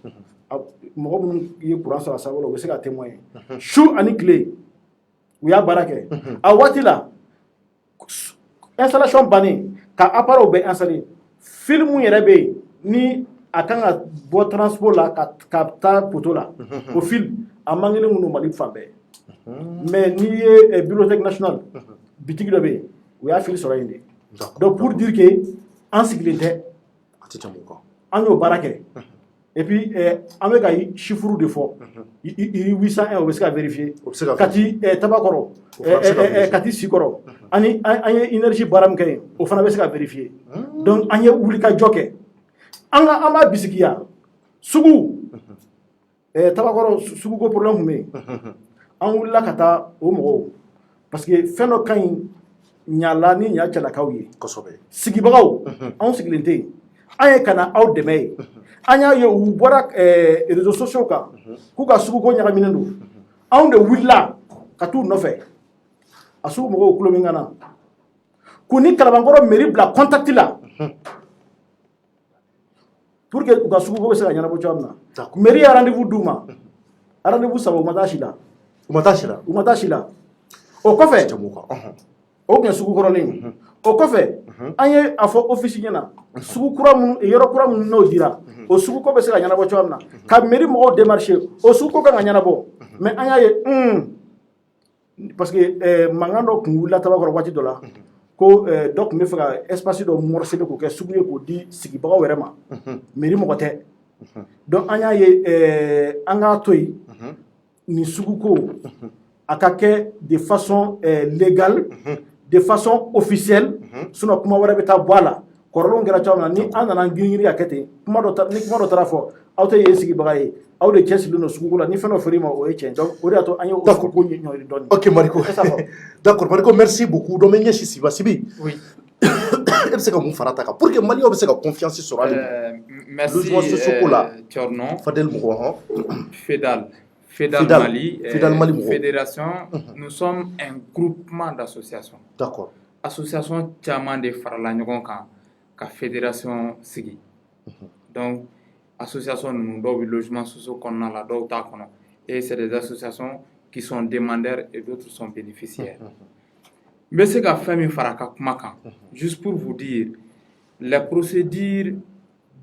Speaker 7: mɔgɔ minnu ye kuran sɔrɔ a sababu la u bɛ se ka témoigner su ani tile u y'a baara kɛ a waati la installation bannen ka appareil bɛɛ installer film yɛrɛ bɛ yen ni a kan ka bɔ transport la ka taa poto la o film a mangelen minnu Mali fan bɛɛ mais n'i ye bibliothèque nationale bitigi dɔ bɛ yen u y'a fili sɔrɔ yen de donc pour dire que an sigilen tɛ an y'o baara kɛ et puis an bɛ ka chiffre de fɔ 801 o bɛ se ka vérifier Kati Tabakɔrɔ Kati sikɔrɔ an ye énergie baara min kɛ yen o fana bɛ se ka vérifier donc an ye wuli ka jɔ kɛ an b'a bisigiya sugu Tabakɔrɔ suguko problème tun bɛ yen an wulila ka taa o mɔgɔw parce que fɛn dɔ ka ɲi ɲala ni ɲa cɛlakaw ye sigibagaw anw sigilen tɛ yen an ye ka na aw dɛmɛ ye an y'a ye u bɔra réseaux sociaux kan k'u ka suguko ɲagaminen don anw de wulila ka t'u nɔfɛ a sugu mɔgɔw tulo min kan na k'u ni Kalabankɔrɔ mairie bila contact la pour que u ka suguko bɛ se ka ɲɛnabɔ cogoya min na mairie ye rendez-vous d'u ma rendez-vous saba u ma taa si la o kɔfɛ o tun ye sugu kɔrɔlen o kɔfɛ an ye a fɔ office ɲɛna sugu kura minnu yɔrɔ kura minnu n'o dira o suguko bɛ se ka ɲɛnabɔ cogoya min na ka mairie mɔgɔw démarcher o suguko kan ka ɲɛnabɔ mais an y'a ye parce que mankan dɔ tun wulila Tabakɔrɔ waati dɔ la ko dɔ tun bɛ fɛ ka espace dɔ morceler k'o kɛ sugu ye k'o di sigibagaw yɛrɛ ma mairie mɔgɔ tɛ donc an y'a ye an k'a to yen ni sugu ko a ka kɛ de façon légale de façon officielle sinon kuma wɛrɛ bɛ taa bɔ a la kɔrɔlenw kɛra cogo min na ni an nana girin ka kɛ ten ni kuma dɔ taara fɔ aw tɛ yen sigibaga ye aw de cɛsirilen don suguko la ni fɛn dɔ fɔr'i ma o ye tiɲɛ donc o de y'a to an ye o suguko ɲɔgɔn dɔɔni.
Speaker 1: Ok Mariko d'accord Mariko merci beaucoup donc n bɛ ɲɛsin Sibi
Speaker 6: oui
Speaker 1: e bɛ se ka mun fara ta kan pour que maliyɛnw bɛ se ka confiance sɔrɔ hali
Speaker 6: merci Thierno
Speaker 1: Fadel mɔgɔ
Speaker 6: Fedal Mali,
Speaker 1: Fédération,
Speaker 6: nous sommes un groupement d'associations.
Speaker 1: D'accord.
Speaker 6: Association caman de farala ɲɔgɔn kan ka fédération sigi. Donc, association nous dɔw bɛ logement sociaux kɔnɔna la dɔw t'a kɔnɔ. Et c'est des associations qui sont demandeurs et d'autres sont bénéficiaires. N bɛ se ka fɛn min fara ka kuma kan, juste pour vous dire, les procédures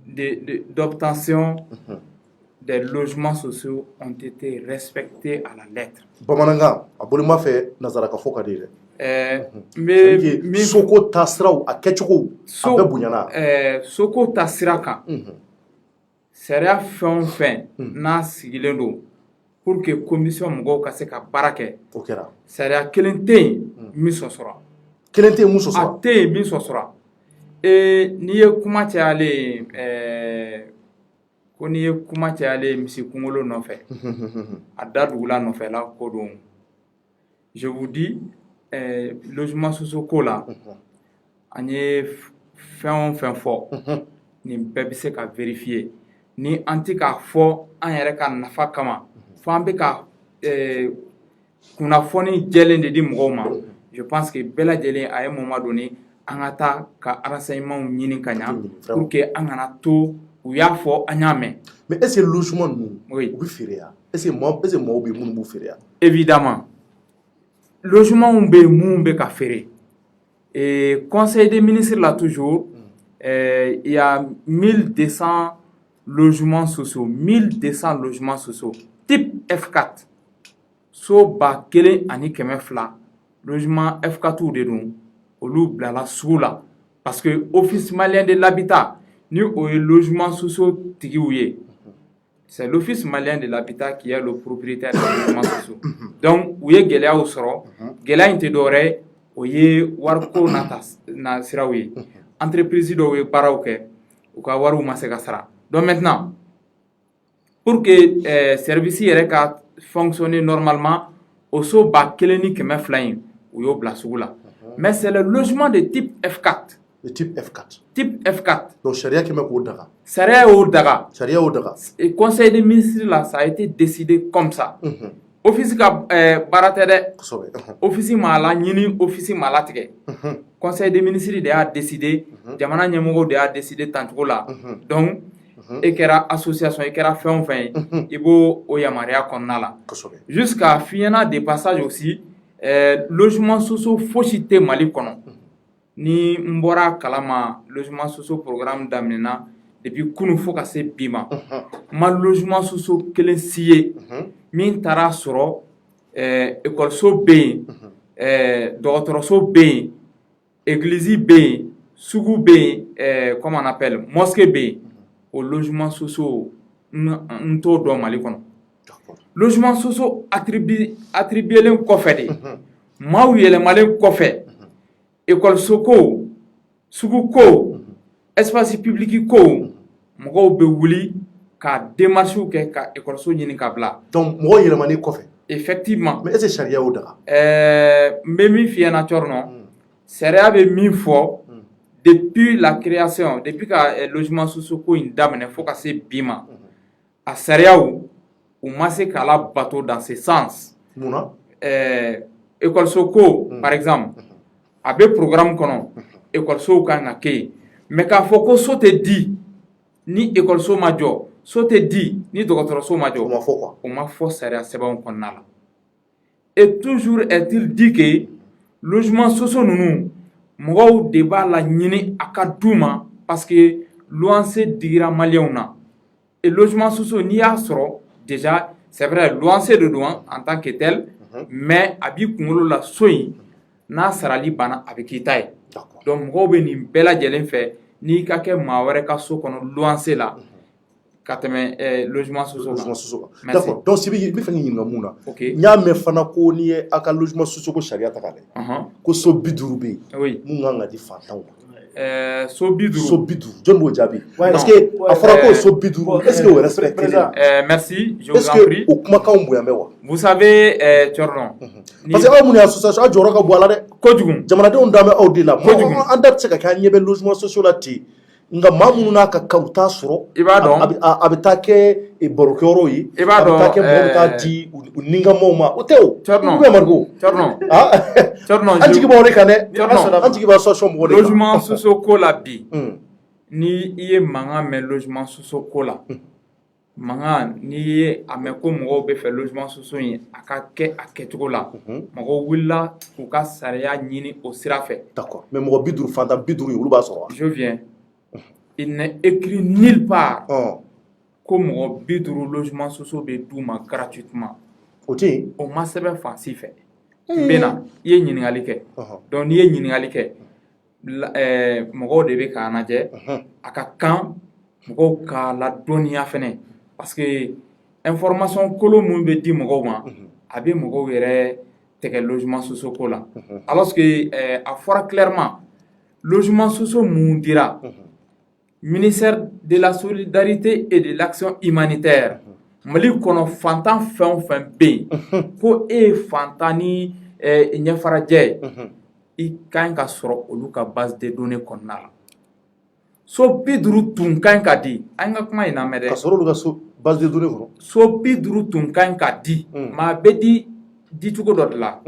Speaker 6: d'obtention des logements sociaux ont été respectés à la lettre.
Speaker 1: Bamanankan a bolo ma fɛ nazaraka fɔ ka di dɛ.
Speaker 6: Mais
Speaker 1: soko tasiraw a kɛcogo a bɛɛ bonyana.
Speaker 6: Soko ta sira kan sariya fɛn o fɛn n'a sigilen don pour que commission mɔgɔw ka se ka baara kɛ
Speaker 1: o kɛra
Speaker 6: sariya kelen tɛ yen min sɔsɔra.
Speaker 1: Kelen tɛ yen mun sɔsɔra.
Speaker 6: A tɛ yen min sɔsɔra. N'i ye kuma cayalen ko n'i ye kuma cayalen misi kunkolo nɔfɛ a da dugula nɔfɛ la ko don je vous dis logement sociaux ko la an ye fɛn o fɛn fɔ nin bɛɛ bɛ se ka vérifier ni an tɛ k'a fɔ an yɛrɛ ka nafa kama fo an bɛ ka kunnafoni jɛlen de di mɔgɔw ma je pense que bɛɛ lajɛlen a ye moment donné an ka taa ka renseignements ɲini ka ɲa pour que an kana to u y'a fɔ an y'a mɛn.
Speaker 1: Mais est-ce que logement ninnu u bɛ feere yan est-ce que maaw bɛ minnu b'u feere yan.
Speaker 6: Évidemment logement bɛ yen mun bɛ ka feere et conseil des ministres là toujours il y a 1200 logements sociaux 1200 logements sociaux type F4 so 1200 logement F4 de don olu bilala sugu la parce que office malien de l'habitat ni o ye logement sociaux tigiw ye c'est l'office malien de l'habitat qui est le propriétaire des logements sociaux donc u ye gɛlɛyaw sɔrɔ gɛlɛya in tɛ dɔwɛrɛ ye o ye wariko na siraw ye entreprise dɔw ye baaraw kɛ u ka wariw ma se ka sara donc maintenant pour que service yɛrɛ ka fonctionner normalement o so 1200 in u y'o bila sugu la mais c'est le logement de type F4.
Speaker 1: Le type F4.
Speaker 6: Type F4.
Speaker 1: Donc, Sharia qui m'a dit daga.
Speaker 6: Sharia au daga.
Speaker 1: Sharia au daga.
Speaker 6: Et conseil des ministres là, ça a été décidé comme ça. Office ka baratere. Office mala nyini office mala tige. Conseil des ministres de a décidé. Jamana nyemogo de a décidé tantuko la. Donc, et kera association et kera fait enfin. Ibo oyamaria konna la. Jusqu'à fiena des passages aussi. Logement sociaux fochité Mali kono. Ni mbora kalama logement sociaux programme daminena depuis kunu fo ka se bima ma logement sociaux kelen siye min tara soro école so be docteur be église be sugu be comment on appelle mosquée be au logement sociaux nto do Mali kono logement sociaux attribué len kofɛ de maaw yɛlɛmalen kɔfɛ école soko sugu ko espace public ko mɔgɔw bɛ wuli ka démarches kɛ ka école so ɲini ka bila
Speaker 1: donc mɔgɔw yɛlɛmani kɔfɛ
Speaker 6: effectivement
Speaker 1: mais est-ce que sariya y'o daga
Speaker 6: n bɛ min f'i ɲɛna Thierno sariya bɛ min fɔ depuis la création depuis ka logement sociaux ko in daminɛ fo ka se bi ma a sariyaw u ma se k'a labato dans ce sens
Speaker 1: munna
Speaker 6: école so ko par exemple a bɛ programme kɔnɔ école kan ka kɛ yen mais k'a fɔ ko so tɛ di ni école ma jɔ so tɛ di ni dɔgɔtɔrɔso ma jɔ o ma fɔ sariya sɛbɛnw kɔnɔna la et toujours est-il dit que logement sociaux ninnu mɔgɔw de b'a la ɲini a ka d'u ma parce que luwanse digira maliyɛnw na et logement sociaux n'i y'a sɔrɔ déjà c'est vrai luwanse de don en tant que tel mais a b'i kunkolo la so in n'a sarali banna a bɛ k'i ta ye donc mɔgɔw bɛ nin bɛɛ lajɛlen fɛ n'i ka kɛ maa wɛrɛ ka so kɔnɔ luwanse la ka tɛmɛ logement sociaux kan.
Speaker 1: D'accord. Donc Sibi mi fɛ k'i ɲininka mun na. N y'a mɛn fana ko n'i ye a ka logement sociaux ko sariya ta k'a lajɛ. Ko so 50 bɛ yen. Mun kan ka di fantanw ma.
Speaker 6: So 50.
Speaker 1: So 50. Jɔn b'o jaabi. Parce que a fɔra ko so 50. Est-ce que o respecté la?
Speaker 6: Merci, je vous en prie.
Speaker 1: Est-ce que o kumakanw bonya bɛ wa?
Speaker 6: Vous savez, Thierno.
Speaker 1: Parce que aw mun ye association a jɔyɔrɔ ka bon a la dɛ.
Speaker 6: Kojugu.
Speaker 1: Jamanadenw dan bɛ aw de la. An da tɛ se ka kɛ an ɲɛ bɛ logement sociaux la ten. Nka maa minnu n'a ka kan u t'a sɔrɔ.
Speaker 6: I b'a dɔn.
Speaker 1: A bɛ taa kɛ barokɛyɔrɔ ye.
Speaker 6: I b'a dɔn.
Speaker 1: A bɛ taa kɛ mɔgɔw bɛ taa di u ninkamaw ma. O tɛ o.
Speaker 6: Thierno.
Speaker 1: Ou bien Margo.
Speaker 6: Thierno. Thierno.
Speaker 1: An jigi b'aw de kan dɛ.
Speaker 6: Thierno.
Speaker 1: An jigi b'a association mɔgɔw de kan.
Speaker 6: Logement sociaux ko la bi. Ni i ye mankan mɛn logement sociaux ko la. Mankan n'i ye a mɛn ko mɔgɔw bɛ fɛ logement sociaux in a ka kɛ a kɛcogo la. Mɔgɔw wulila k'u ka sariya ɲini o sira fɛ.
Speaker 1: D'accord. Mais mɔgɔ 50 fantan 50 olu b'a sɔrɔ wa?
Speaker 6: Je viens. Il n'est écrit nulle part que mɔgɔ 50 logements sociaux bɛ d'u ma gratuitement.
Speaker 1: O tɛ yen.
Speaker 6: O ma sɛbɛn fan si fɛ. N bɛ na i ye ɲininkali kɛ. Donc n'i ye ɲininkali kɛ mɔgɔw de bɛ k'a lajɛ a ka kan mɔgɔw k'a ladɔnniya fɛnɛ parce que information kolon mun bɛ di mɔgɔw ma a bɛ mɔgɔw yɛrɛ tɛgɛ logement sociaux ko la alors que a fɔra clairement logement sociaux mun dira ministère de la solidarité et de l'action humanitaire Mali kɔnɔ fantan fɛn o fɛn bɛ yen ko e ye fantan ni ɲɛfarajɛ ye i kan ka sɔrɔ olu ka base de données kɔnɔna la so 50 tun kan ka di an ka kuma in lamɛn dɛ
Speaker 1: ka sɔrɔ olu ka so base de données kɔnɔ
Speaker 6: so 50 tun kan ka di maa bɛ di cogo dɔ de la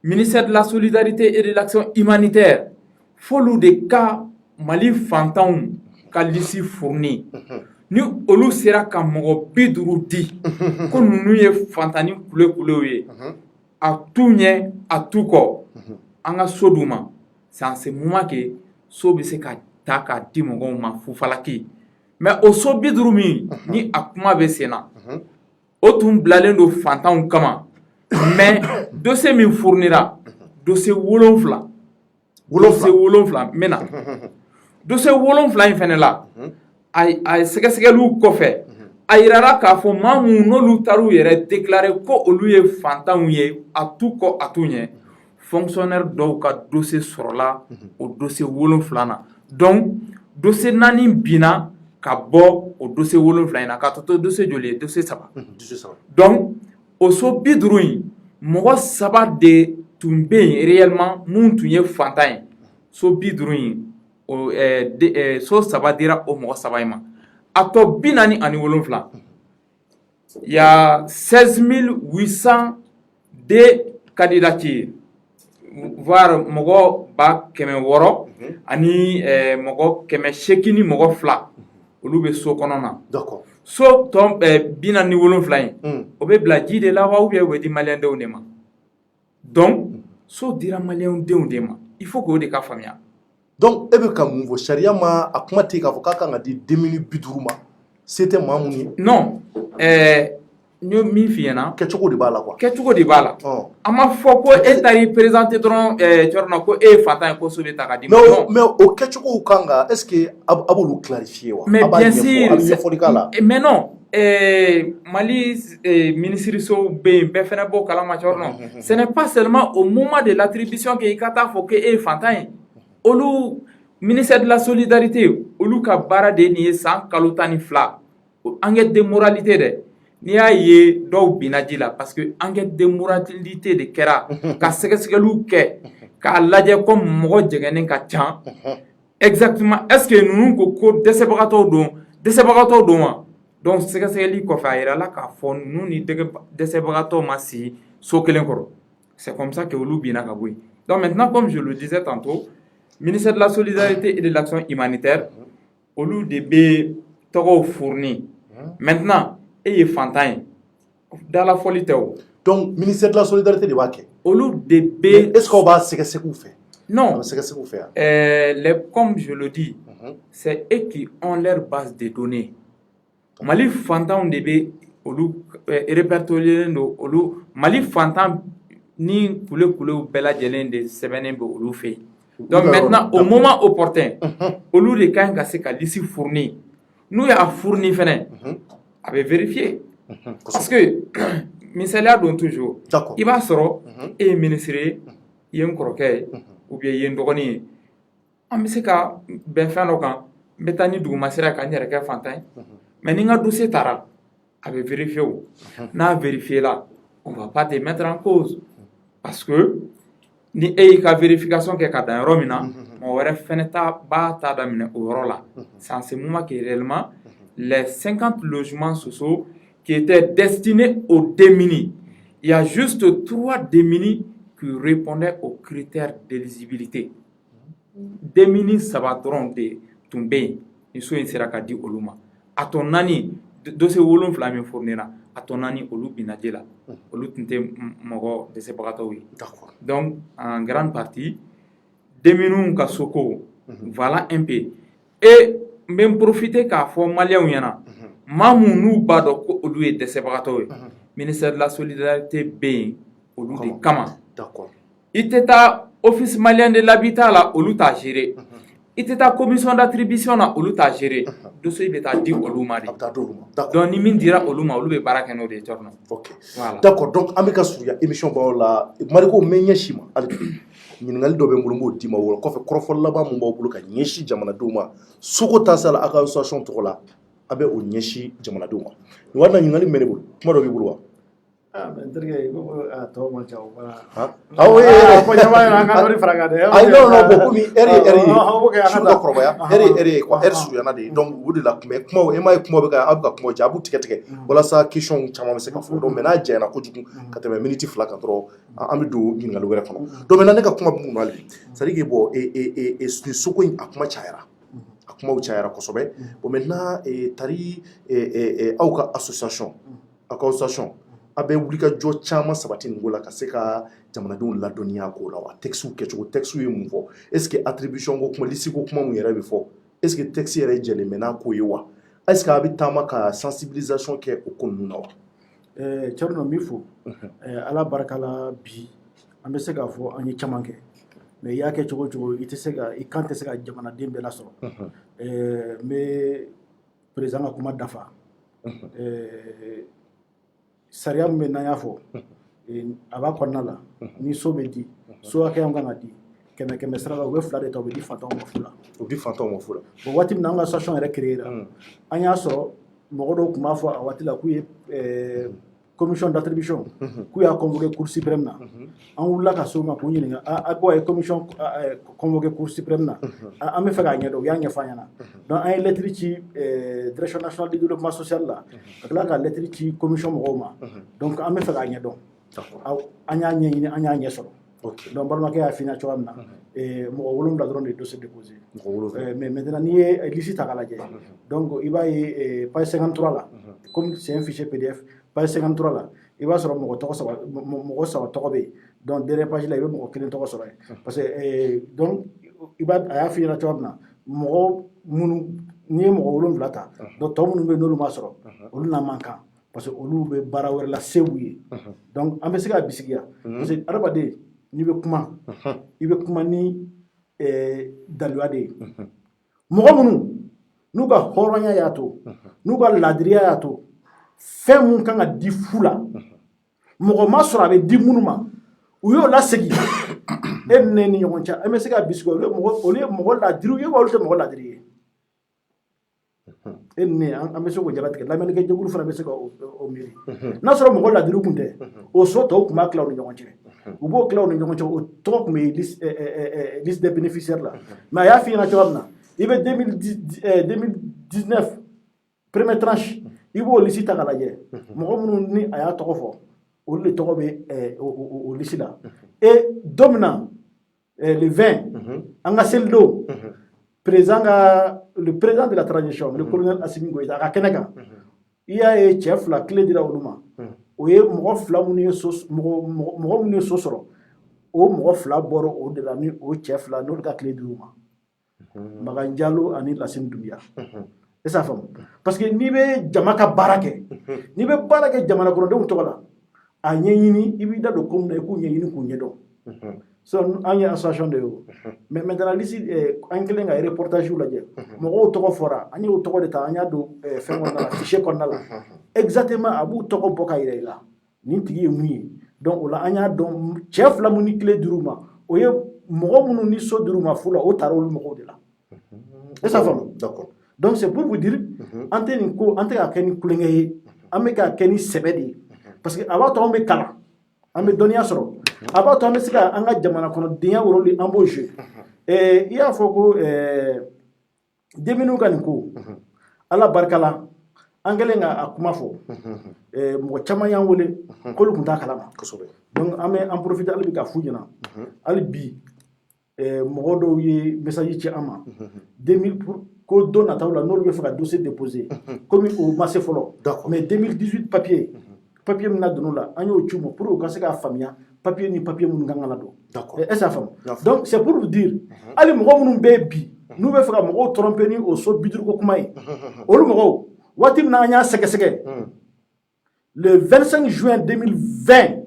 Speaker 6: ministère de la solidarité et de l'action humanitaire f'olu de ka Mali fantanw ka liste fourni ni olu sera ka mɔgɔ 50 di ko ninnu ye fantani kule-kulew ye a t'u ɲɛ a t'u kɔ an ka so d'u ma c'est en ce moment que so bɛ se ka ta k'a di mɔgɔw ma fufalaki mais o so 50 min ni a kuma bɛ sen na o tun bilalen don fantanw kama mais dossier min fournira dossier 7 dossier 7 n bɛ na dossier 7 in fɛnɛ la a ye sɛgɛsɛgɛliw kɔfɛ a yirara k'a fɔ maa mun n'olu taar'u yɛrɛ déclarer ko olu ye fantanw ye a t'u kɔ a t'u ɲɛ fonctionnaire dɔw ka dossier sɔrɔla o dossier 7 na donc dossier 4 binna ka bɔ o dossier 7 in na k'a tɔ to dossier joli ye dossier 3 donc o so 50 in mɔgɔ 3 de tun bɛ yen réellement mun tun ye fantan ye so 50 in so 3 dira o mɔgɔ 3 in ma a tɔ 47 il y a 16 800 candidatures voire mɔgɔ 600 ani mɔgɔ 800 ni mɔgɔ 2 olu bɛ so kɔnɔ na so tɔ 47 in o bɛ bila ji de la wa ou bien o bɛ di maliyɛn denw de ma donc so dira maliyɛn denw de ma il faut que o de ka faamuya
Speaker 1: donc e bɛ ka mun fɔ sariya ma a kuma tɛ k'a fɔ k'a kan ka di 50 ma se tɛ maa mun ye
Speaker 6: non n ye min f'i ɲɛna
Speaker 1: kɛcogo de b'a la quoi
Speaker 6: kɛcogo de b'a la a ma fɔ ko e taar'i présenter dɔrɔn cɔrɔna ko e ye fantan ye ko so bɛ ta ka di ma
Speaker 1: mais o kɛcogow kan ka est ce que a b'olu clarifier wa
Speaker 6: mais bien sûr
Speaker 1: a bɛ ɲɛfɔli k'a la
Speaker 6: mais non Mali ministériso bɛ yen bɛɛ fɛnɛ b'o kalama cɔrɔna ce n'est pas seulement au moment de l'attribution que i ka taa fɔ ko e ye fantan ye olu ministère de la solidarité olu ka baara de nin ye san kalo 12 enquête de moralité dɛ n'i y'a ye dɔw binna ji la parce que enquête de moralité de kɛra ka sɛgɛsɛgɛliw kɛ k'a lajɛ ko mɔgɔ jɛngɛnnen ka ca exactement est ce que ninnu ko dɛsɛbagatɔw don wa donc sɛgɛsɛgɛli kɔfɛ a yirala k'a fɔ ninnu ni dɛsɛbagatɔw ma si so kelen kɔrɔ c'est comme ça que olu binna ka bɔ yen donc maintenant comme je le disais tantôt ministère de la solidarité et de l'action humanitaire olu de bɛ tɔgɔw fourni maintenant e ye fantan ye dala fɔli tɛ o
Speaker 1: donc ministère de la solidarité de b'a kɛ
Speaker 6: olu de bɛ
Speaker 1: est ce que o b'a sɛgɛsɛgɛw fɛ
Speaker 6: non
Speaker 1: a bɛ sɛgɛsɛgɛw fɛ yan
Speaker 6: comme je le dis c'est eux qui ont leur base de données Mali fantanw de bɛ olu répertorier don olu Mali fantan ni kule-kulew bɛɛ lajɛlen de sɛbɛnnen bɛ olu fɛ yen donc maintenant au moment opportun olu de kan ka se ka liste fourni n'u y'a fourni fɛnɛ a bɛ vérifier parce que misaliya don toujours i b'a sɔrɔ e ye ministre ye i ye n kɔrɔkɛ ye ou bien i ye n dɔgɔnin ye an bɛ se ka bɛn fɛn dɔ kan n bɛ taa ni duguma sira ka n yɛrɛ kɛ fantan ye mais ni n ka dossier taara a bɛ vérifier o n'a vérifié la on va pas te mettre en cause parce que ni e y'i ka vérification kɛ ka dan yɔrɔ min na mɔgɔ wɛrɛ fɛnɛ b'a ta daminɛ o yɔrɔ la c'est en ce moment que réellement les 50 logements sociaux qui étaient destinés aux démunis, il y a juste 3 démunis qui répondaient aux critères d'éligibilité. Démunis saba dɔrɔn de tun bɛ yen ni so in sera ka di olu ma a tɔ 4 dossier 7 min fournira a tɔ 4 olu binna je la olu tun tɛ mɔgɔ dɛsɛbagatɔw ye donc en grande partie démunis ka soko voilà un peu et n bɛ n profiter k'a fɔ maliyɛnw ɲɛna maa mun n'u b'a dɔn ko olu ye dɛsɛbagatɔw ye ministère de la solidarité bɛ yen olu de kama i tɛ taa office malien de l'habitat la olu t'a gérer i tɛ taa commission d'attribution na olu t'a gérer dossier bɛ taa di olu ma de donc ni min dira olu ma olu bɛ baara kɛ n'o de ye cɔrɔnɔ
Speaker 1: voilà d'accord donc an bɛ ka surunya émission baw la Mariko n bɛ ɲɛsin ma hali ɲininkali dɔ bɛ n bolo n b'o d'i ma o kɔfɛ kɔrɔfɔli laban mun b'aw bolo ka ɲɛsin jamanadenw ma Soko taasira a ka association tɔgɔ la a bɛ o ɲɛsin jamanadenw ma nin waati na ɲininkali min bɛ ne bolo kuma dɔ b'i bolo wa
Speaker 7: n terikɛ ko a tɔ man ca o bara
Speaker 1: awo
Speaker 7: ko ɲama yɛrɛ an ka dɔ fara kan dɛ
Speaker 1: ayi non non bon komi heure su ka kɔrɔbaya heure quoi heure surunyana de donc o de la kuma e ma ye kuma bɛ ka aw bɛ ka kuma jɛ a b'u tigɛ tigɛ walasa question caman bɛ se ka fɔ donc mais n'a jɛna kojugu ka tɛmɛ minute 2 kan dɔrɔn an bɛ don ɲininkali wɛrɛ kɔnɔ donc maintenant ne ka kuma bɛ mun na hali c'est à dire que bon nin Soko in a kuma cayara a kumaw cayara kosɛbɛ bon maintenant tari aw ka association a bɛ wuli ka jɔ caman sabati nin ko la ka se ka jamanadenw ladɔnniya ko la wa texte kɛcogo texte ye mun fɔ est ce que attribution ko kuma lisi ko kuma mun yɛrɛ bɛ fɔ est ce que texte yɛrɛ jɛlen bɛ n'a ko ye wa est ce que a bɛ taama ka sensibilisation kɛ o ko ninnu na wa
Speaker 7: Thierno n b'i fo Ala barika la bi an bɛ se k'a fɔ an ye caman kɛ mais i y'a kɛ cogo o cogo i kan tɛ se ka jamanaden bɛɛ lasɔrɔ n bɛ président ka kuma dafa sariya min bɛ n'an y'a fɔ a b'a kɔnɔna la ni so bɛ di so hakɛya kan ka di 100 sara la u bɛ 2 de ta u bɛ di fantanw ma fu la bon waati min na an ka association yɛrɛ créé la an y'a sɔrɔ mɔgɔ dɔw tun b'a fɔ a waati la k'u ye commission d'attribution k'u y'a convoqué cour suprême na an wulila ka se o ma k'u ɲininka a ko a ye commission convoqué cour suprême na an bɛ fɛ k'a ɲɛdɔn u y'a ɲɛfɔ an ɲɛna donc an ye lettre ci direction nationale du développement social la ka tila ka lettre ci commission mɔgɔw ma donc an bɛ fɛ k'a ɲɛdɔn an y'a ɲɛɲini an y'a ɲɛ sɔrɔ donc balimakɛ y'a f'i ɲɛna cogoya min na mɔgɔ 7 dɔrɔn de ye dossier déposé mais maintenant n'i ye liste ta k'a lajɛ donc i b'a ye page 53 la comme c'est un fichier PDF page 53 la i b'a sɔrɔ mɔgɔ 3 tɔgɔ bɛ yen donc dernière page la i bɛ mɔgɔ 1 tɔgɔ sɔrɔ yen parce que donc a y'a f'i ɲɛna cogoya min na mɔgɔ minnu n'i ye mɔgɔ 7 ta donc tɔ minnu bɛ yen n'olu ma sɔrɔ olu n'a man kan parce que olu bɛ baara wɛrɛ la se u ye donc an bɛ se k'a bisigiya parce que adamaden n'i bɛ kuma i bɛ kuma ni daluya de ye mɔgɔ minnu n'u ka hɔrɔnya y'a to n'u ka laadiriya y'a to fɛn mun kan ka di fu la mɔgɔ ma sɔrɔ a bɛ di minnu ma u y'o lasegin e ni ne ni ɲɔgɔn cɛ an bɛ se ka bisigi olu ye mɔgɔ laadiriw ye wa olu tɛ mɔgɔ laadiri ye e ni ne an bɛ se k'o jalatigɛ lamɛnnikɛ jɛkulu fana bɛ se ka o miiri n'a sɔrɔ mɔgɔ laadiriw tun tɛ o so tɔw tun b'a tila u ni ɲɔgɔn cɛ u b'o tila u ni ɲɔgɔn cɛ o tɔgɔ tun bɛ liste des bénéficiaires la mais a y'a f'i ɲɛna cogoya min na i bɛ 2019 première tranche i b'o liste ta k'a lajɛ mɔgɔ minnu ni a y'a tɔgɔ fɔ olu de tɔgɔ bɛ o liste la et don min na le 20 an ka seli don le président de la transition le colonel Assimi Goïta a ka kɛnɛ kan i y'a ye cɛ 2 tile dira olu ma o ye mɔgɔ 2 minnu ye so sɔrɔ o mɔgɔ 2 bɔra o de la ni o cɛ 2 n'olu ka tile dir'u ma Magan Diallo ani Lassine Doumbia est-ce que a faamu parce que n'i bɛ jama ka baara kɛ n'i bɛ baara kɛ jamana kɔnɔdenw tɔgɔ la a ɲɛɲini i b'i da don ko min na i k'u ɲɛɲini k'u ɲɛdɔn so an ye association de yo mais maintenant lisi an kelen ka reportage la je mo to ko fora an yo to ko de ta an ya do fen wona fichier ko na la exactement abu to ko boka ire la ni tigi ye muyi donc o la an ya don chef la muni clé duruma o ye mo munu ni so duruma fula o tarol mo de la et ça va
Speaker 1: d'accord
Speaker 7: donc c'est pour vous dire anteni ko ante ka keni kulenge ame ka keni sebedi parce que aba to be kala ame donia soro aba to ame sika anga jamana kono dinya woroli embauché il y a foko deminu kan ko ala barkala angelenga akuma fo mo chama yan wole ko lu kunta kala donc ame en profiter ali ka fujina ali bi mo do yi message ci ama 2000 ko donna tawla no be fa dossier déposé comme au marché folo mais 2018 papier mina donu la anyo chumo pour ka se ka famia papier ni papier mun nganga do d'accord et ça femme donc c'est pour vous dire ali mo mun be bi nous be fa mo tromper ni au so bidur ko kumay olu mo wati na nya sege le 25 juin 2020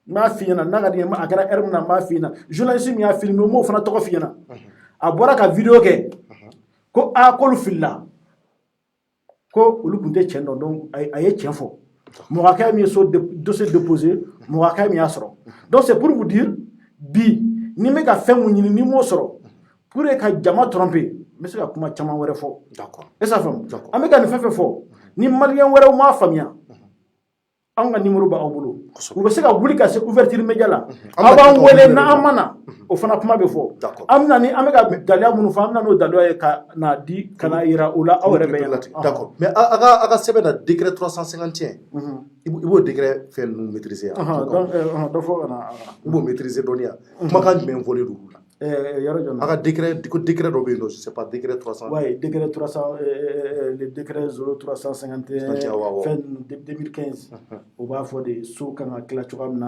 Speaker 7: ma fina na ga di ma agara erm na ma fina journaliste mi a filmé mo fana to ko fina a bora ka video ke ko a ko filla ko olu kunte chendo donc aye chenfo mo ka mi so dossier déposé mo ka mi asro donc c'est pour vous dire bi ni me ka femu ni mo soro pour e ka jama tromper mais c'est ka kuma chama wéré fo d'accord et ça fam ame ka ni fefe fo ni malien wéré ma famia anga numéro ba awbulo ou be se ka wuli ka se ouverture média la aba wele na amana o fana kuma be fo amna ni amega dalia munu fa amna no dalia ka na di kana ira ola awre be
Speaker 1: d'accord mais aga sebe na décret 351 ibo décret fait nous maîtriser
Speaker 7: donc fo na
Speaker 1: ibo maîtriser donia kuma kan men voler du
Speaker 7: yaro jona
Speaker 1: aga décret do be no c'est pas décret 300
Speaker 7: ouais décret 300 le décret 0351 fin 2015 o ba fo de so kan akla chogam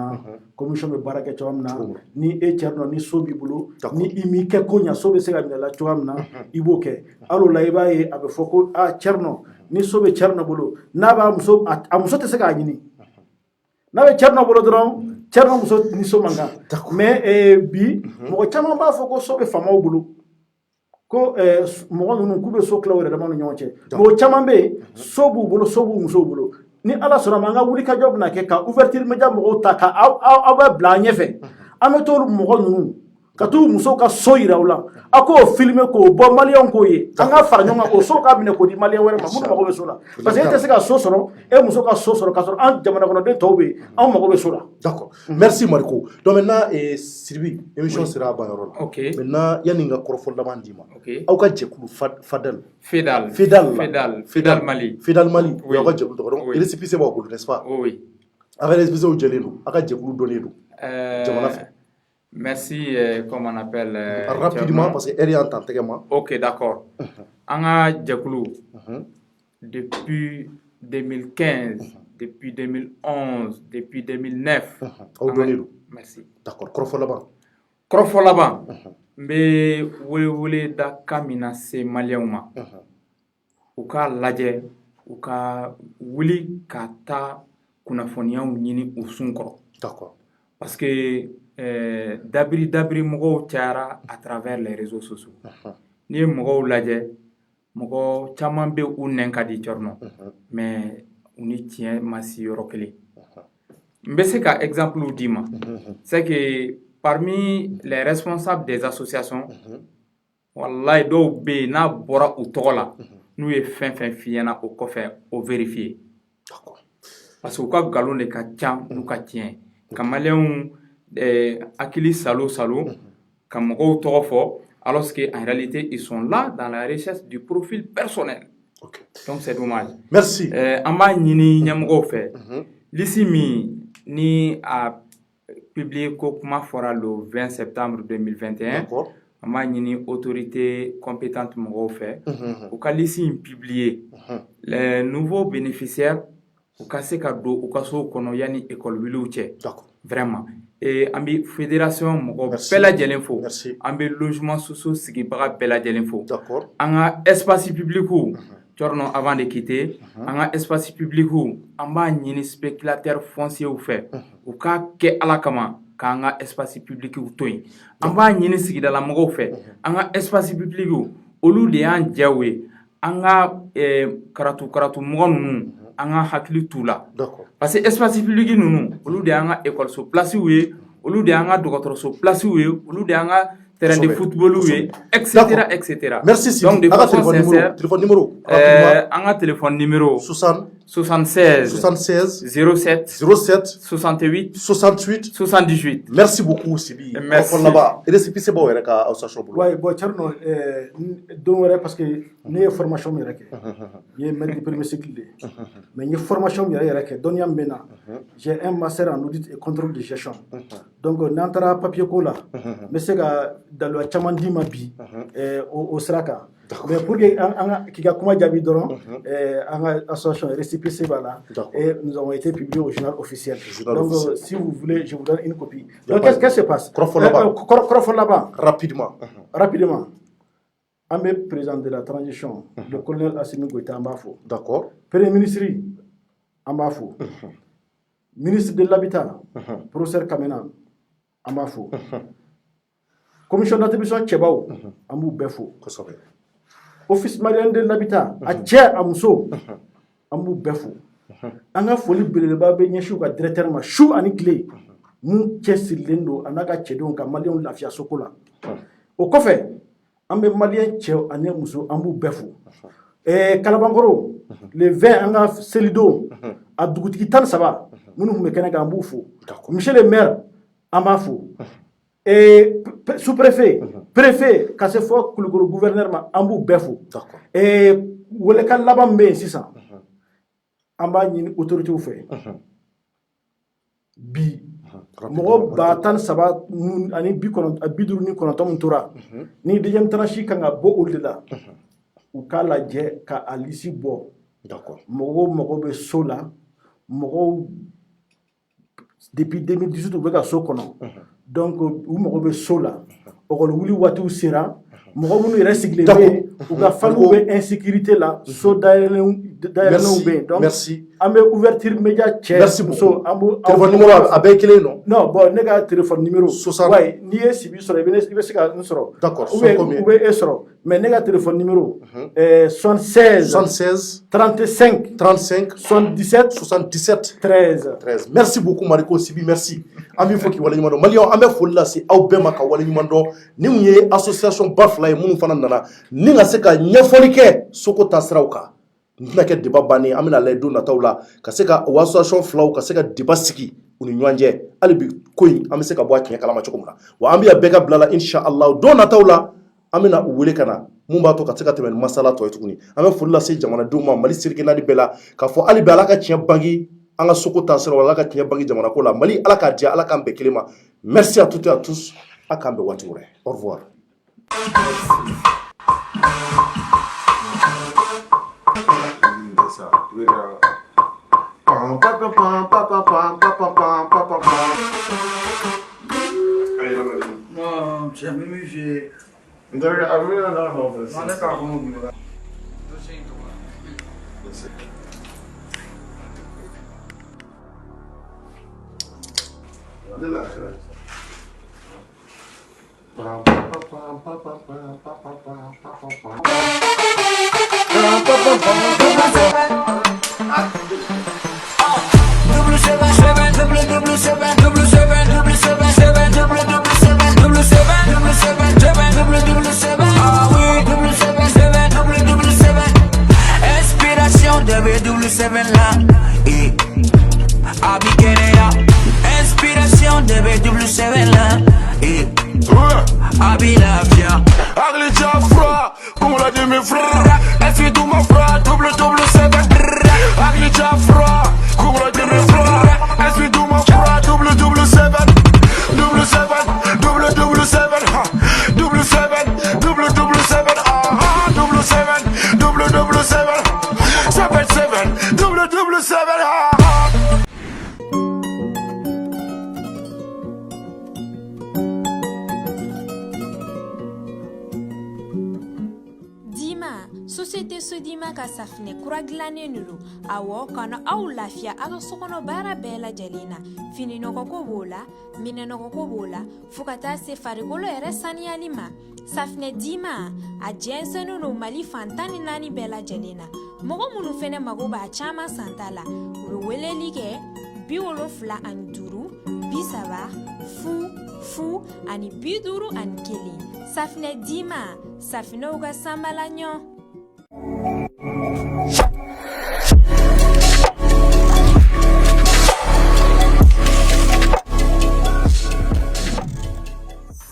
Speaker 7: commission be baraka chogam ni e cherno ni so bibulu ni imi ke konya so be sega la chogam ibo ke alo la iba e abe foko a cherno ni so be cherno bulu na ba muso amuso te sega nyini na be cherno bulu dron cherno muso ni so manga mais bi mo chama ba foko so be fama bulu ko mo nunu kube so klawre da manu nyonche mo chama be so bu bulu so bu muso bulu ni ala sura manga wuli ka job na ke ka ouverture media mo ta ka aw bla nyefe ametolu mo nunu ka tu muso ka soyira wala ako filmer ko bo malion ko ye anga farnyonga ko so ka bine ko di malien were ma mudu mako be sola parce que te ka so soro e muso ka so soro ka soro an jamana kono de tobe an mako be sola
Speaker 1: d'accord merci Marco donc maintenant Sirbi émission sera banoro
Speaker 6: OK
Speaker 1: maintenant yani nga korofo lamandi ma
Speaker 6: OK
Speaker 1: aw ka jekulu fedal
Speaker 6: Mali
Speaker 1: ya ka jekulu donc il récépissé ba ko n'est-ce pas
Speaker 6: oui
Speaker 1: avec récépissé o jelenu aka jekulu donné do jamana fa.
Speaker 6: Merci, comme on appelle...
Speaker 1: rapidement, parce qu'elle est en temps.
Speaker 6: Ok, d'accord. Anga Djakoulou, depuis 2015, depuis 2011, depuis 2009... Merci.
Speaker 1: D'accord. Krofolaban.
Speaker 6: Mais wole da kamina se maliauma. Uka laje, uka wuli kata kunafonia nyini usunkro.
Speaker 1: D'accord.
Speaker 6: Parce que dabri mogo tiara à travers les réseaux sociaux. Ni mogo laje, mogo chaman be u nenka di chorno. Mais uni tient masi yorokeli. Mbese ka exemple ou dima. C'est que parmi les responsables des associations, wallahi do be na bora u tola. Nous est fin fiena au coffre au vérifier.
Speaker 1: D'accord.
Speaker 6: Parce que quoi galon de ka cham nous ka tient. Kamaleon akili salo comme alors qu'en réalité ils sont là dans la recherche du profil personnel.
Speaker 1: Okay.
Speaker 6: Donc c'est dommage.
Speaker 1: Merci.
Speaker 6: Amba nyini nyamugo fait. Lissimi ni a publié comment fera le 20 septembre 2021.
Speaker 1: D'accord.
Speaker 6: Amba nyini autorité compétente mugo fait. Au cas lissimi publié les nouveaux bénéficiaires au cas c'est cadeau au cas so kono yani école wilouche.
Speaker 1: D'accord.
Speaker 6: Vraiment. Et ambi fédération mogo bela jelen fo ambi logement sociaux sigi baga bela jelen fo
Speaker 1: d'accord
Speaker 6: anga espace public ou torno avant de quitter anga espace public ou amba nyini spéculateur foncier ou fait ou ka ke ala kama k'an ka espace public to yen an b'a ɲini sigidala mɔgɔw fɛ an ka espace public olu de y'an jɛw ye an ka karatu mɔgɔ ninnu an ka hakili t'u la parce que espace public ninnu olu de y'an ka école place ye olu de y'an ka dɔgɔtɔrɔso place ye olu de y'an ka terrain de football ye etc etc.
Speaker 1: Merci Sidi.
Speaker 6: Donc de façon sincère
Speaker 1: téléphone numéro
Speaker 6: an ka téléphone numéro 76 07 68 78.
Speaker 1: Merci beaucoup Sidi.
Speaker 6: Merci.
Speaker 1: Là-bas et c'est c'est bon avec association boulot.
Speaker 7: Ouais, bon Tcherno donc parce que ne formation mi rek ye maître de premier cycle mais ni formation mi rek don yam bena j'ai un master en audit et contrôle de gestion donc n'entara papier ko la mais c'est ga dans le chamandi ma bi au sraka mais pour que qui a comment jabi doron en association récépissé voilà et nous avons été publiés au journal officiel. Donc si vous voulez je vous donne une copie. Donc qu'est-ce qui se passe? Crofon là-bas
Speaker 1: rapidement.
Speaker 7: Amé président de la transition le colonel Assimi Goïta Ambafo.
Speaker 1: D'accord.
Speaker 7: Premier ministre Ambafo. Ministre de l'Habitat professeur Kamena Ambafo. Commission d'attribution Tchebao Ambou Befo. Office malien de l'habitat a Tché Amso Ambou Befo. Anga foli beleba be nyeshu ka directeur ma chou ani clé mu Tchesilindo anaga Tchedon ka malien lafia sokola. O kofe ambe malien Tché ani muso Ambou Befo. Kalabangoro le 20 anga Selido a dugutiki tan saba munu me kenaka Ambou fo. Monsieur le maire Ambafo. Et sous-préfet, préfet, quand c'est fort que le gouvernement Ambou Befo. Et où les cas là-bas, mais c'est ça. En bas, il y a une autorité au fait. Bi. Moi, batan saba, ani bi kono, abidur ni kono tom tora. Ni deuxième tranche kanga bo au-delà. Ou kala je ka alisi bo. D'accord. Mogo be sola. Mogo depuis 2018 ou beka so kono. Donc ou mogo be sola. Okol wuli watu sera. Mogo munu recycler ou ka falu be insécurité là. So d'ailleurs donc
Speaker 1: merci.
Speaker 7: Ambe ouverture média tché.
Speaker 1: Merci beaucoup. Téléphone numéro avec clé non?
Speaker 7: Non, bon, nega téléphone numéro
Speaker 1: 60.
Speaker 7: Ouais, ni est sibi sur ibe sika nsoro.
Speaker 1: D'accord.
Speaker 7: Ou esoro. Mais nega téléphone numéro 76 35 77 13.
Speaker 1: Merci beaucoup Mariko Sibi, merci. Ami foki wala nyumando. Malion ambe folla si au bema ka wala nyumando. Ni munye association Bafla munu fana nana. Ni nga seka nyefolike soko tasrauka. Ntina ke débat bani amina lay do natawla ka seka association flaw ka seka débat siki uni nyanje alibi koyi ameseka bwa kinya kala machoko muna wa ambiya beka blala inshallah do natawla amina uwele kana mumba to ka seka temel masala to ytukuni ame fulla se jamana duma mali sirki nadi bela ka fo ali bala ka kinya bangi anga soko tasira wala ka kinya bangi jamana ko la mali ala ka dia ala ka mbe kelema. Merci à toutes et à tous akambe wature. Au revoir.
Speaker 8: Non, jamais musée. Inspiration W7 là, inspiration W7 là, Abilafia.
Speaker 9: Agli già fra, come la dimmi fra, e fi tu ma fra, W7. Agli già fra, come la dimmi fra, e fi tu ma fra, W7. W7, W7, W7, W7, aha, W7, W7, 7, W7, aha.
Speaker 10: société Sodima ka safinɛ kura gilannen de don awɔ kana aw lafiya a ka sokɔnɔ baara bɛɛ lajɛlen na fininɔgɔko b'o la minɛnɔgɔko b'o la fo ka taa se farikolo yɛrɛ saniyali ma safinɛ dima a jɛnsɛnnen don mali fan 14 bɛɛ lajɛlen na mɔgɔ minnu fɛnɛ mago b'a caman santa la u bɛ weleli kɛ 75 30 ani 51 safinɛ dima safinɛw ka sanbala ɲɔ.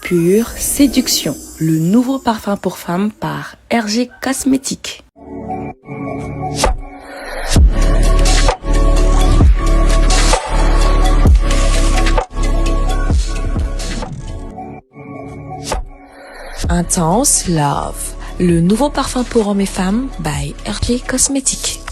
Speaker 5: Pure Séduction, le nouveau parfum pour femmes par RG Cosmétiques. Intense Love, le nouveau parfum pour hommes et femmes by RG Cosmétiques.